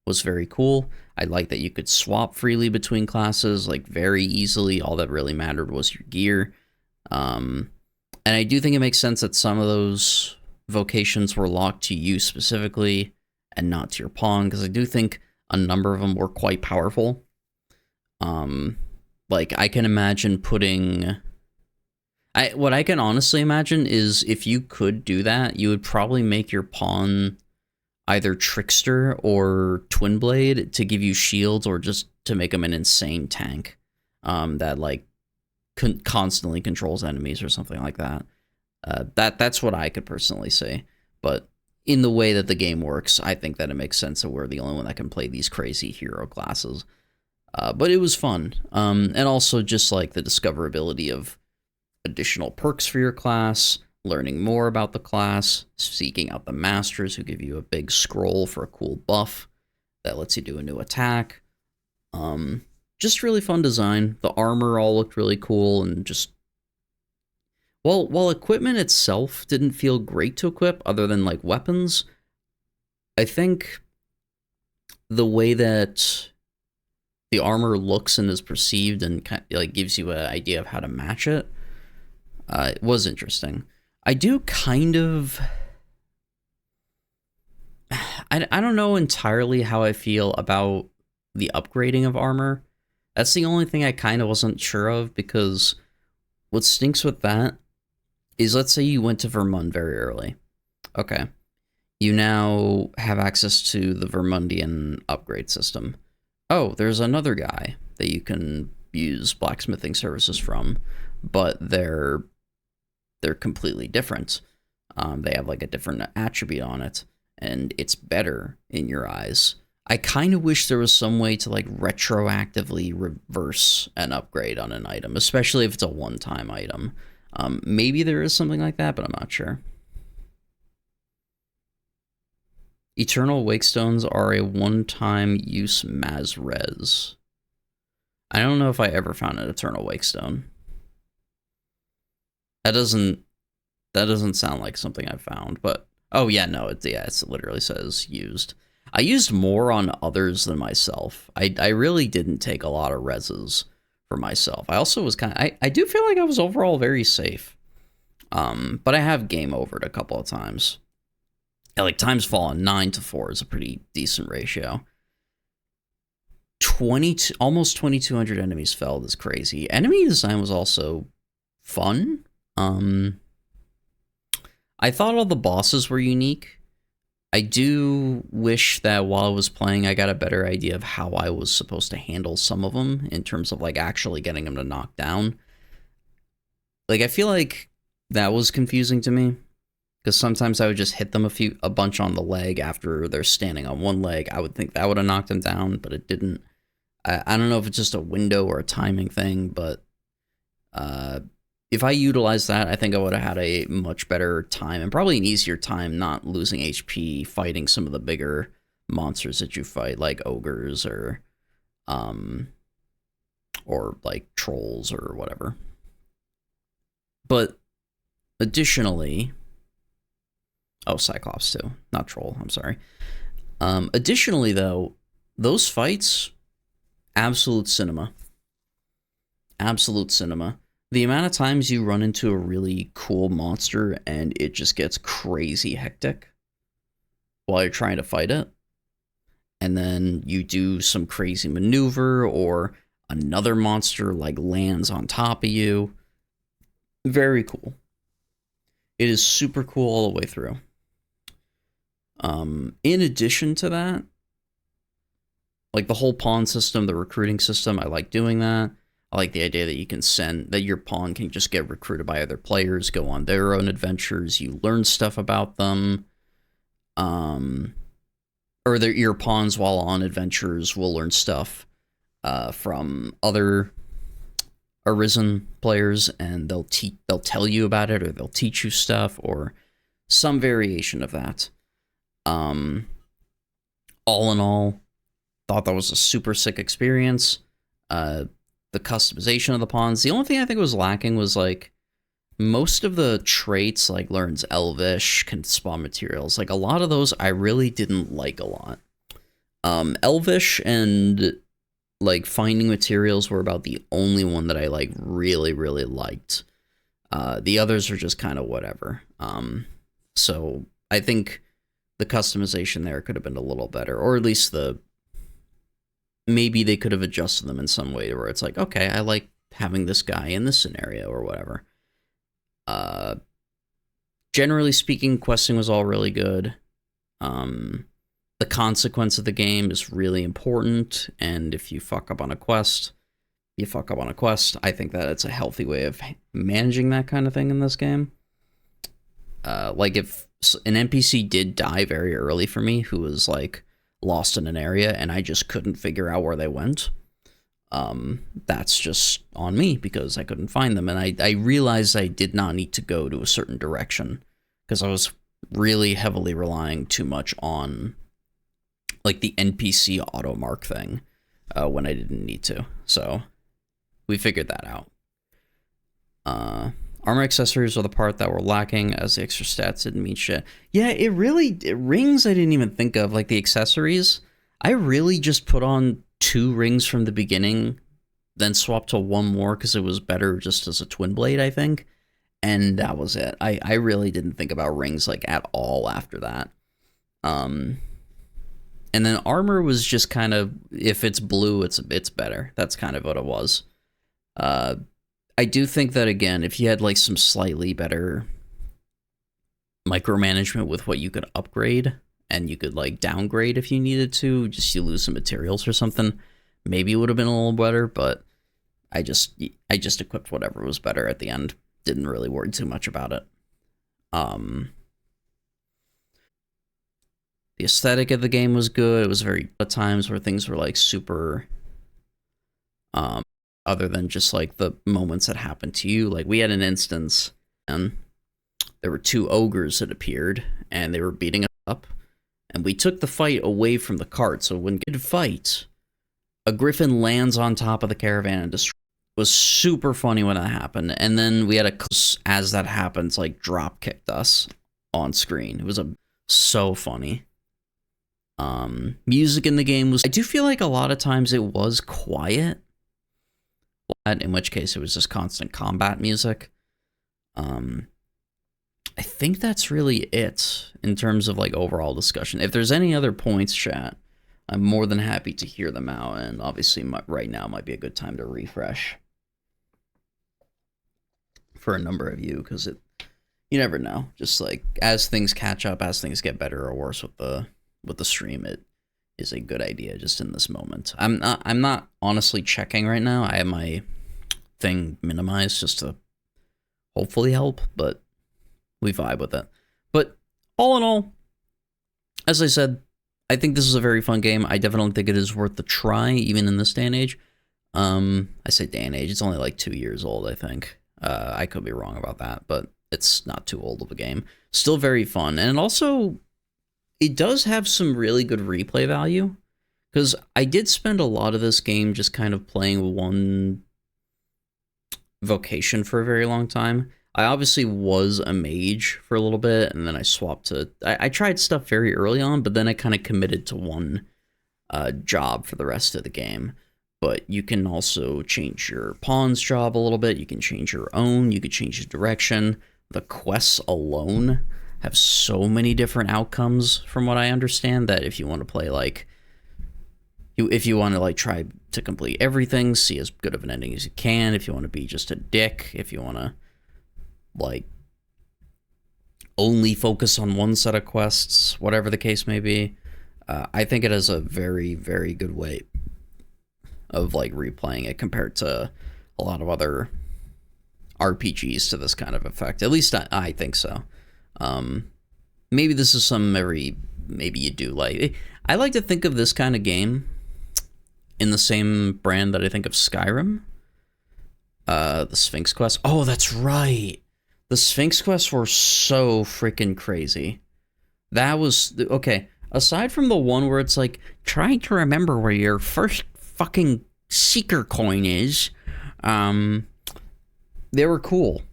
was very cool. I like that you could swap freely between classes, like very easily. All that really mattered was your gear. And I do think it makes sense that some of those vocations were locked to you specifically and not to your pawn, because I do think a number of them were quite powerful. Like I can imagine putting... what I can honestly imagine is if you could do that, you would probably make your pawn either Trickster or Twin Blade to give you shields, or just to make him an insane tank that like constantly controls enemies or something like that. That's what I could personally say. But in the way that the game works, I think that it makes sense that we're the only one that can play these crazy hero classes. But it was fun. And also just like the discoverability of additional perks for your class, learning more about the class, seeking out the masters who give you a big scroll for a cool buff that lets you do a new attack. Just really fun design. The armor all looked really cool, and just... While equipment itself didn't feel great to equip, other than like weapons, I think the way that the armor looks and is perceived and kind of, like, gives you an idea of how to match it, it was interesting. I do kind of... I don't know entirely how I feel about the upgrading of armor. That's the only thing I kind of wasn't sure of, because what stinks with that is, let's say you went to Vermund very early. Okay. You now have access to the Vermundian upgrade system. Oh, there's another guy that you can use blacksmithing services from, but they're completely different. They have like a different attribute on it, and it's better in your eyes. I kind of wish there was some way to like retroactively reverse an upgrade on an item, especially if it's a one-time item. Maybe there is something like that, but I'm not sure. Eternal Wakestones are a one-time use Maz-Res. I don't know if I ever found an Eternal Wakestone. That doesn't sound like something I've found, but... Oh, yeah, no, it literally says used. I used more on others than myself. I really didn't take a lot of reses for myself. I also was kind of... I do feel like I was overall very safe. But I have game overed a couple of times. Yeah, like, times fallen 9 to 4 is a pretty decent ratio. Almost 2,200 enemies felled is crazy. Enemy design was also fun. I thought all the bosses were unique. I do wish that while I was playing, I got a better idea of how I was supposed to handle some of them in terms of like actually getting them to knock down. Like, I feel like that was confusing to me, because sometimes I would just hit them a bunch on the leg after they're standing on one leg. I would think that would have knocked them down, but it didn't. I don't know if it's just a window or a timing thing, but if I utilized that, I think I would have had a much better time, and probably an easier time not losing HP fighting some of the bigger monsters that you fight, like ogres or like trolls or whatever. But additionally, oh, Cyclops too, not troll, I'm sorry. Additionally though, those fights, absolute cinema. Absolute cinema. The amount of times you run into a really cool monster and it just gets crazy hectic while you're trying to fight it, and then you do some crazy maneuver or another monster like lands on top of you. Very cool. It is super cool all the way through. In addition to that, like the whole pawn system, the recruiting system, I like doing that. I like the idea that you can that your pawn can just get recruited by other players, go on their own adventures, you learn stuff about them. Or your pawns while on adventures will learn stuff from other Arisen players, and they'll tell you about it, or they'll teach you stuff, or some variation of that. All in all, thought that was a super sick experience. The customization of the pawns. The only thing I think was lacking was like most of the traits, like learns Elvish, can spawn materials. Like a lot of those I really didn't like a lot. Elvish and like finding materials were about the only one that I like really, really liked. The others are just kind of whatever. So I think the customization there could have been a little better, or at least maybe they could have adjusted them in some way where it's like, okay, I like having this guy in this scenario or whatever. Generally speaking, questing was all really good. The consequence of the game is really important, and if you fuck up on a quest, you fuck up on a quest. I think that it's a healthy way of managing that kind of thing in this game. Like if an NPC did die very early for me, who was like lost in an area, and I just couldn't figure out where they went, that's just on me because I couldn't find them. And I realized I did not need to go to a certain direction because I was really heavily relying too much on like the NPC auto mark thing when I didn't need to. So we figured that out. Armor accessories are the part that were lacking, as the extra stats didn't mean shit. Yeah, rings I didn't even think of, like the accessories. I really just put on 2 rings from the beginning, then swapped to 1 more because it was better just as a twin blade, I think. And that was it. I really didn't think about rings like at all after that. And then armor was just kind of, if it's blue, it's better. That's kind of what it was. I do think that, again, if you had like some slightly better micromanagement with what you could upgrade, and you could like downgrade if you needed to, just you lose some materials or something, maybe it would have been a little better, but I just equipped whatever was better at the end. Didn't really worry too much about it. The aesthetic of the game was good. It was very at times where things were like super other than just like the moments that happened to you. Like we had an instance and there were 2 ogres that appeared and they were beating us up, and we took the fight away from the cart. So when good fight, a griffin lands on top of the caravan and destroys. It was super funny when that happened. And then we had as that happens, like drop kicked us on screen. It was so funny. Music in the game was, I do feel like a lot of times it was quiet, in which case it was just constant combat music. I think that's really it in terms of like overall discussion. If there's any other points, chat, I'm more than happy to hear them out, and obviously right now might be a good time to refresh for a number of you, because you never know. Just like as things catch up, as things get better or worse with the stream, it is a good idea just in this moment. I'm not honestly checking right now. I have my thing minimized just to hopefully help, but we vibe with it. But all in all, as I said, I think this is a very fun game. I definitely think it is worth the try, even in this day and age. I say day and age, it's only like 2 years old, I think. I could be wrong about that, but it's not too old of a game. Still very fun, and also it does have some really good replay value, because I did spend a lot of this game just kind of playing one vocation for a very long time. I obviously was a mage for a little bit, and then I swapped to... I tried stuff very early on, but then I kind of committed to one job for the rest of the game. But you can also change your pawn's job a little bit. You can change your own. You could change the direction. The quests alone have so many different outcomes, from what I understand, that if you want to play, like... If you want to, like, try to complete everything, see as good of an ending as you can, if you want to be just a dick, if you want to, like, only focus on one set of quests, whatever the case may be, I think it has a very, very good way of, like, replaying it compared to a lot of other RPGs to this kind of effect. At least I think so. Maybe this is maybe you do like. I like to think of this kind of game in the same brand that I think of Skyrim. The Sphinx Quest. Oh, that's right. The Sphinx Quests were so freaking crazy. That was okay. Aside from the one where it's like trying to remember where your first fucking seeker coin is, they were cool.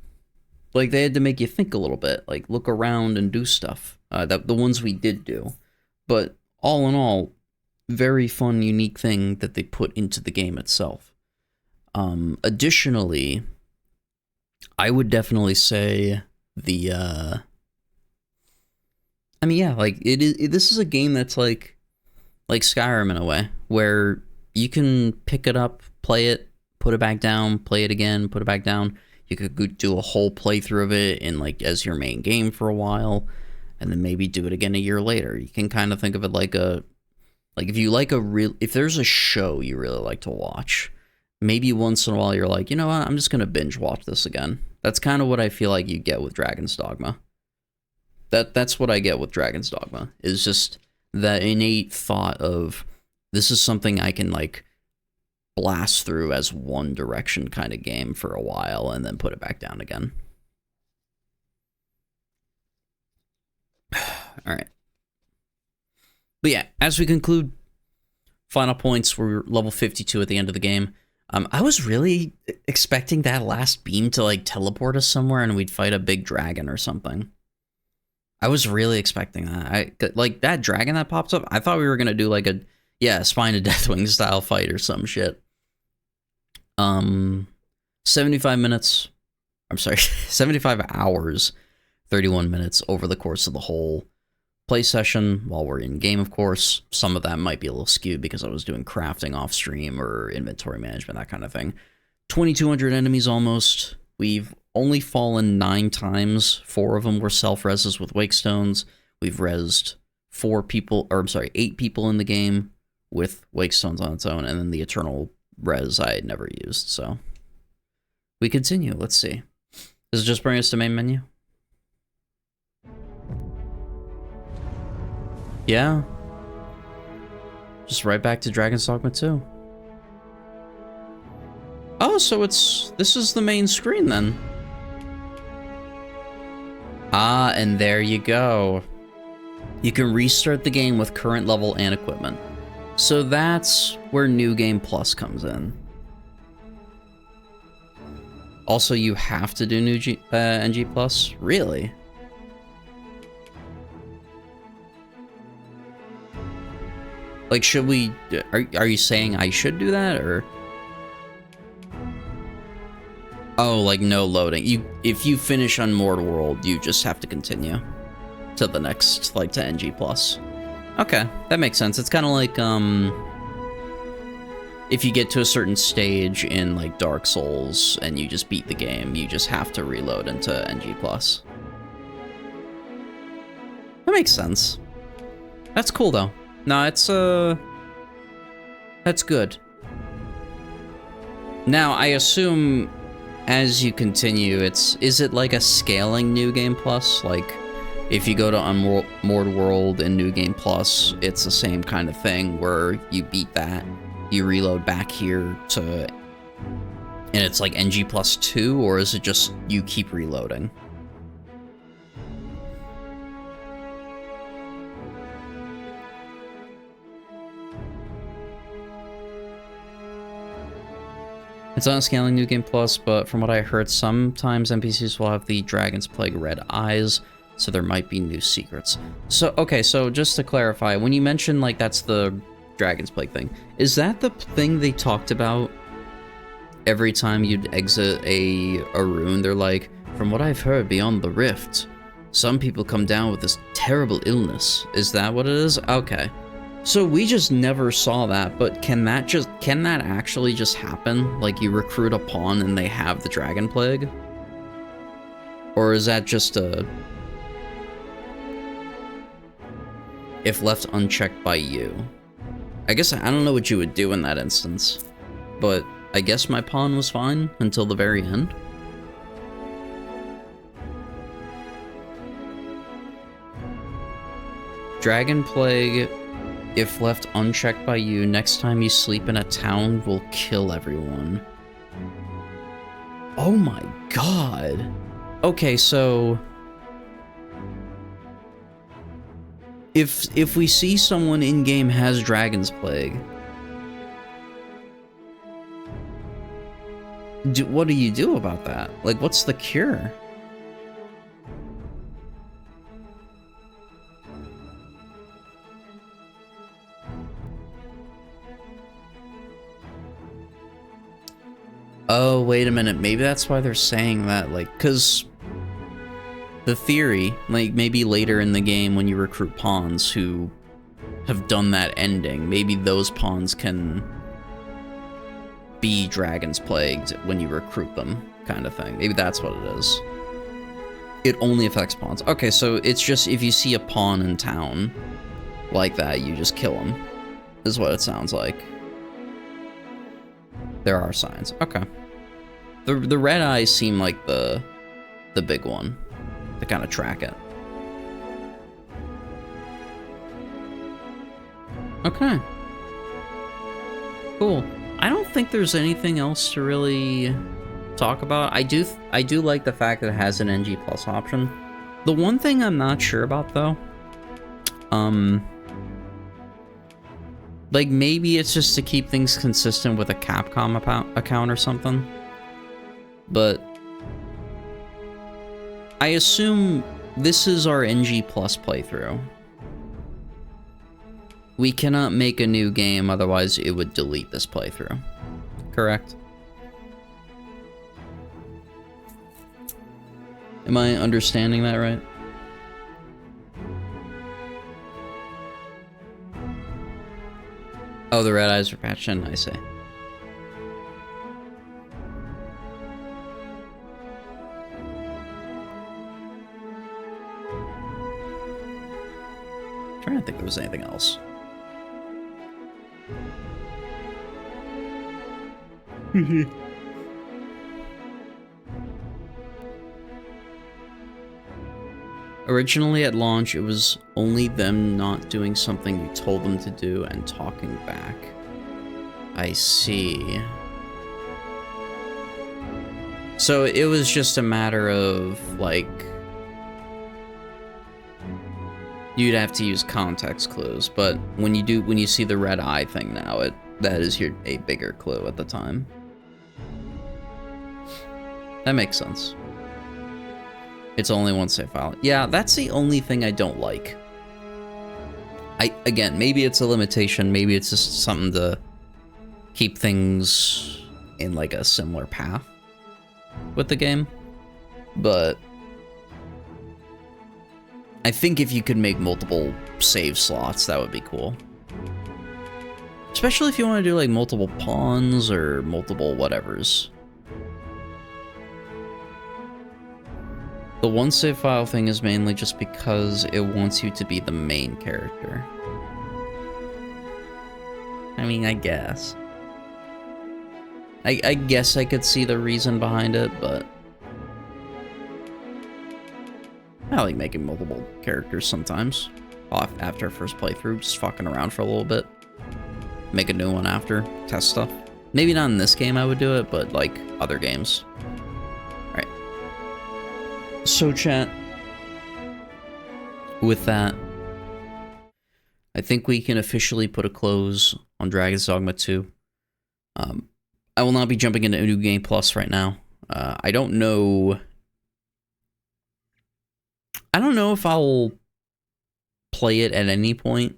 Like, they had to make you think a little bit, like look around and do stuff. The ones we did do, but all in all, very fun, unique thing that they put into the game itself. Additionally, I would definitely say the. I mean, yeah, like this is a game that's like Skyrim in a way, where you can pick it up, play it, put it back down, play it again, put it back down. You could do a whole playthrough of it in like as your main game for a while, and then maybe do it again a year later. You can kind of think of it like if there's a show you really like to watch, maybe once in a while you're like, you know what, I'm just gonna binge watch this again. That's kind of what I feel like you get with Dragon's Dogma. That's what I get with Dragon's Dogma, is just that innate thought of this is something I can like blast through as one direction kind of game for a while and then put it back down again. All right. But yeah, as we conclude, final points, we're level 52 at the end of the game. I was really expecting that last beam to like teleport us somewhere and we'd fight a big dragon or something. I was really expecting that. Like that dragon that pops up, I thought we were gonna do like a Spine of Deathwing style fight or some shit. 75 minutes. I'm sorry, 75 hours, 31 minutes over the course of the whole play session while we're in game, of course. Some of that might be a little skewed because I was doing crafting off stream or inventory management, that kind of thing. 2,200 enemies almost. We've only fallen 9 times. 4 of them were self-reses with wake stones. We've resed 8 people in the game with wake stones on its own, and then the eternal res I had never used. So we continue. Let's see. Does it just bring us to main menu? Yeah. Just right back to Dragon's Dogma 2. Oh, so this is the main screen then. Ah, and there you go. You can restart the game with current level and equipment. So that's where New Game Plus comes in. Also, you have to do NG Plus? Really? Like, should we... Are you saying I should do that, or... Oh, like no loading. If you finish Unmoored World, you just have to continue to the next, like, to NG+. Okay, that makes sense. It's kind of like, if you get to a certain stage in, like, Dark Souls and you just beat the game, you just have to reload into NG+. That makes sense. That's cool, though. No, it's, that's good. Now, I assume... as you continue, is it like a scaling New Game Plus? Like, if you go to Unmoored World and New Game Plus, it's the same kind of thing where you beat that, you reload back here to, and it's like NG plus 2, or is it just you keep reloading? It's on scaling New Game Plus, but from what I heard, sometimes NPCs will have the Dragon's Plague red eyes, so there might be new secrets. So, okay, so just to clarify, when you mention, like, that's the Dragon's Plague thing, is that the thing they talked about every time you'd exit a rune? They're like, from what I've heard beyond the rift, some people come down with this terrible illness. Is that what it is? Okay. So we just never saw that, but can that actually just happen? Like, you recruit a pawn and they have the Dragon Plague? Or is that just a... if left unchecked by you? I guess I don't know what you would do in that instance, but I guess my pawn was fine until the very end. Dragon Plague, if left unchecked by you, next time you sleep in a town, will kill everyone. Oh my god. Okay, so... If we see someone in-game has Dragon's Plague... what do you do about that? Like, what's the cure? Oh, wait a minute. Maybe that's why they're saying that, like, because the theory, like, maybe later in the game when you recruit pawns who have done that ending, maybe those pawns can be Dragon's Plagued when you recruit them, kind of thing. Maybe that's what it is. It only affects pawns. Okay, so it's just if you see a pawn in town like that, you just kill him, is what it sounds like. There are signs. Okay. The red eyes seem like the big one to kind of track it. Okay. Cool. I don't think there's anything else to really talk about. I do like the fact that it has an NG Plus option. The one thing I'm not sure about though, like, maybe it's just to keep things consistent with a Capcom account or something. But I assume this is our NG Plus playthrough. We cannot make a new game, otherwise it would delete this playthrough. Correct? Am I understanding that right? Oh, the red eyes are patched in, I see. I'm trying to think if there was anything else. Originally at launch, it was only them not doing something you told them to do and talking back. I see. So it was just a matter of, like, you'd have to use context clues, but when you see the red eye thing now, that is a bigger clue at the time. That makes sense. It's only one save file. Yeah, that's the only thing I don't like. Again, maybe it's a limitation, maybe it's just something to keep things in like a similar path with the game, but I think if you could make multiple save slots, that would be cool. Especially if you want to do like multiple pawns or multiple whatevers. The one save file thing is mainly just because it wants you to be the main character. I mean, I guess. I guess I could see the reason behind it, but I like making multiple characters sometimes. After first playthrough, just fucking around for a little bit. Make a new one after, test stuff. Maybe not in this game I would do it, but like other games. Alright. So chat, with that, I think we can officially put a close on Dragon's Dogma 2. I will not be jumping into New Game Plus right now. I don't know if I'll play it at any point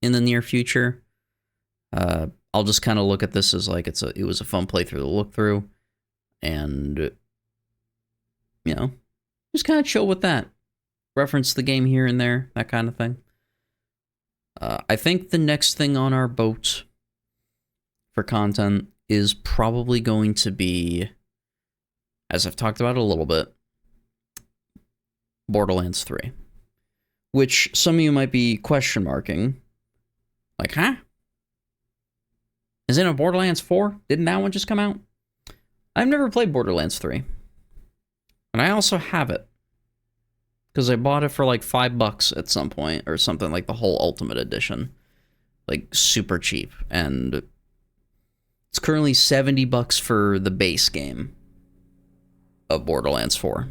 in the near future. I'll just kind of look at this as like it was a fun playthrough to look through, and you know, just kind of chill with that. Reference the game here and there, that kind of thing. I think the next thing on our boat for content is probably going to be, as I've talked about a little bit, Borderlands 3. Which some of you might be question marking. Like, huh? Is it a Borderlands 4? Didn't that one just come out? I've never played Borderlands 3. And I also have it. Because I bought it for like $5 at some point, or something, like the whole Ultimate Edition. Like, super cheap. And it's currently $70 for the base game of Borderlands 4.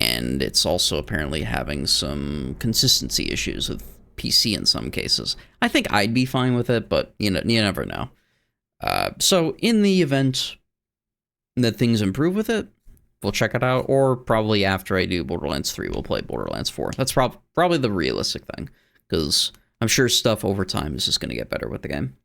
And it's also apparently having some consistency issues with PC in some cases. I think I'd be fine with it, but you never know. So in the event that things improve with it, we'll check it out, or probably after I do Borderlands 3, we'll play Borderlands 4. That's probably the realistic thing, because I'm sure stuff over time is just going to get better with the game.